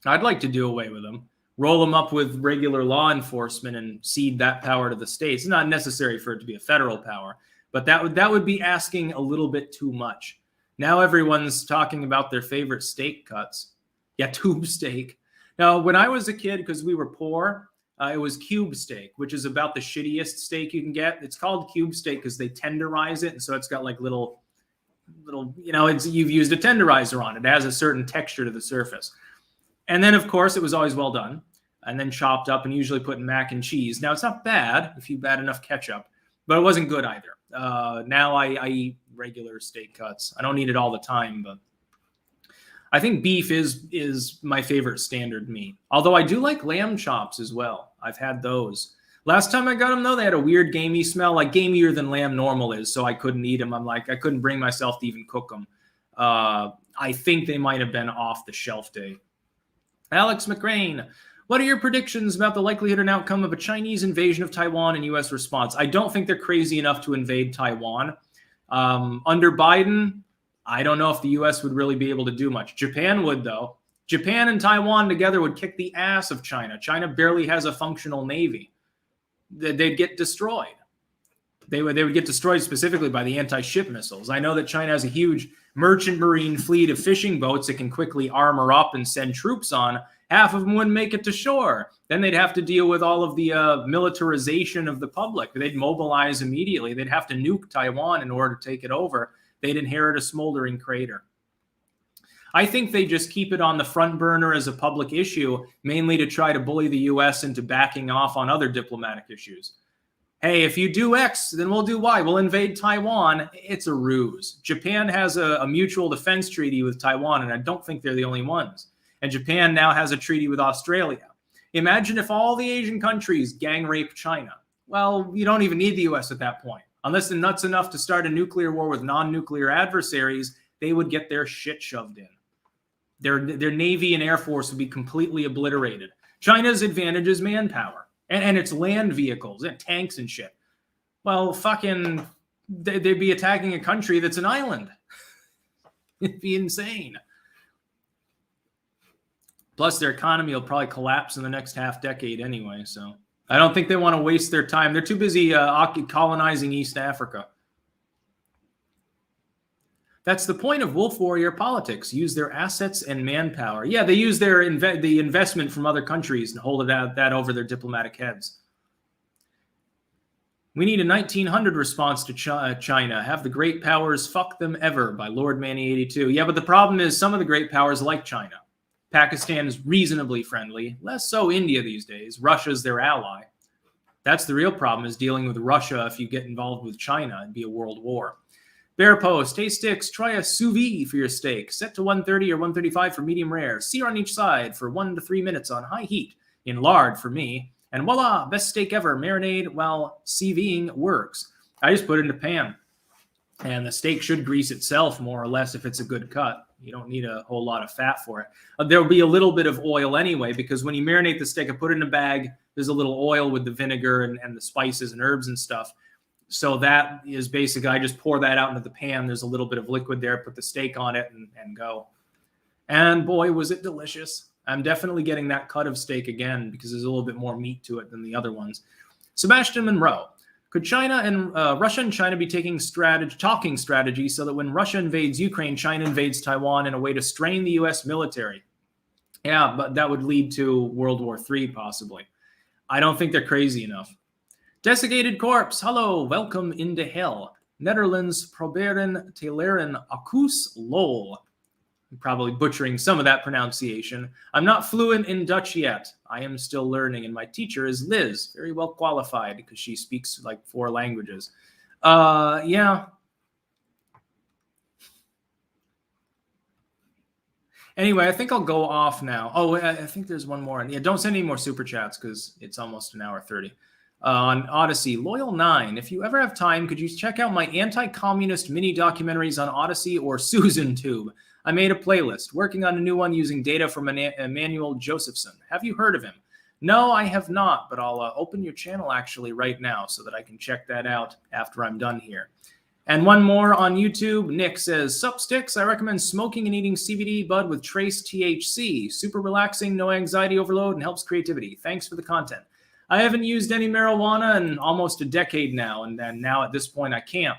I'd like to do away with them, roll them up with regular law enforcement, and cede that power to the states. It's not necessary for it to be a federal power, but that would be asking a little bit too much. Now everyone's talking about their favorite steak cuts. Yeah, tube steak. Now, when I was a kid, because we were poor, it was cube steak, which is about the shittiest steak you can get. It's called cube steak because they tenderize it, and so it's got like little, you know, you've used a tenderizer on it. It has a certain texture to the surface. And then, of course, it was always well done, and then chopped up and usually put in mac and cheese. Now, it's not bad if you add enough ketchup, but it wasn't good either. Now I eat regular steak cuts. I don't eat it all the time, but I think beef is my favorite standard meat. Although I do like lamb chops as well. I've had those. Last time I got them, though, they had a weird gamey smell, like gamier than lamb normal is, so I couldn't eat them. I couldn't bring myself to even cook them. I think they might have been off the shelf day. Alex McRain, what are your predictions about the likelihood and outcome of a Chinese invasion of Taiwan and U.S. response? I don't think they're crazy enough to invade Taiwan. Under Biden, I don't know if the U.S. would really be able to do much. Japan would, though. Japan and Taiwan together would kick the ass of China. China barely has a functional navy. They'd get destroyed. They would get destroyed specifically by the anti-ship missiles. I know that China has a huge merchant marine fleet of fishing boats that can quickly armor up and send troops on. Half of them wouldn't make it to shore. Then they'd have to deal with all of the militarization of the public. They'd mobilize immediately. They'd have to nuke Taiwan in order to take it over. They'd inherit a smoldering crater. I think they just keep it on the front burner as a public issue, mainly to try to bully the U.S. into backing off on other diplomatic issues. Hey, if you do X, then we'll do Y. We'll invade Taiwan. It's a ruse. Japan has a mutual defense treaty with Taiwan, and I don't think they're the only ones. And Japan now has a treaty with Australia. Imagine if all the Asian countries gang rape China. Well, you don't even need the U.S. at that point. Unless they're nuts enough to start a nuclear war with non-nuclear adversaries, they would get their shit shoved in. Their Navy and Air Force would be completely obliterated. China's advantage is manpower and its land vehicles and tanks and shit. Well, fucking they'd be attacking a country that's an island. It'd be insane. Plus, their economy will probably collapse in the next half decade anyway. So I don't think they want to waste their time. They're too busy colonizing East Africa. That's the point of wolf warrior politics. Use their assets and manpower. Yeah, they use their the investment from other countries and hold that over their diplomatic heads. We need a 1900 response to China. Have the great powers fuck them ever by Lord Manny 82. Yeah, but the problem is some of the great powers like China. Pakistan is reasonably friendly. Less so India these days. Russia's their ally. That's the real problem, is dealing with Russia. If you get involved with China, it'd be a world war. Bear Post, hey Styx, try a sous vide for your steak. Set to 130 or 135 for medium rare. Sear on each side for 1 to 3 minutes on high heat. In lard for me. And voila, best steak ever. Marinade while CVing works. I just put it in a pan. And the steak should grease itself more or less if it's a good cut. You don't need a whole lot of fat for it. There'll be a little bit of oil anyway, because when you marinate the steak, I put it in a bag. There's a little oil with the vinegar and the spices and herbs and stuff. So that is basically, I just pour that out into the pan. There's a little bit of liquid there, put the steak on it and go. And boy, was it delicious. I'm definitely getting that cut of steak again because there's a little bit more meat to it than the other ones. Sebastian Monroe. Could China and Russia and China be talking strategy so that when Russia invades Ukraine, China invades Taiwan in a way to strain the U.S. military? Yeah, but that would lead to World War III possibly. I don't think they're crazy enough. Desiccated Corpse, hello, welcome into hell. Netherlands proberen teleren acus lol. I'm probably butchering some of that pronunciation. I'm not fluent in Dutch yet. I am still learning, and my teacher is Liz, very well qualified because she speaks like 4 languages. Yeah. Anyway, I think I'll go off now. Oh, I think there's one more. Yeah, don't send any more super chats because it's almost 1 hour 30. On Odyssey, Loyal9, if you ever have time, could you check out my anti-communist mini documentaries on Odyssey or SusanTube? I made a playlist, working on a new one using data from Emmanuel Josephson. Have you heard of him? No, I have not, but I'll open your channel actually right now so that I can check that out after I'm done here. And one more on YouTube. Nick says, Sup Styx, I recommend smoking and eating CBD bud with trace THC. Super relaxing, no anxiety overload, and helps creativity. Thanks for the content. I haven't used any marijuana in almost a decade now, and now at this point I can't.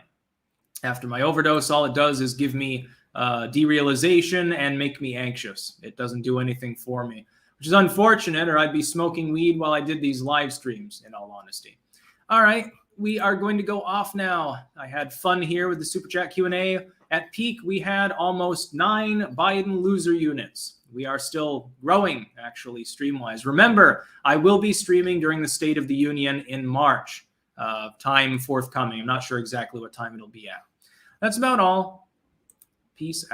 After my overdose, all it does is give me derealization and make me anxious. It doesn't do anything for me, which is unfortunate, or I'd be smoking weed while I did these live streams, in all honesty. All right, we are going to go off now. I had fun here with the Super Chat Q&A. At peak, we had almost 9 Biden loser units. We are still growing, actually, stream-wise. Remember, I will be streaming during the State of the Union in March. Time forthcoming. I'm not sure exactly what time it'll be at. That's about all. Peace out.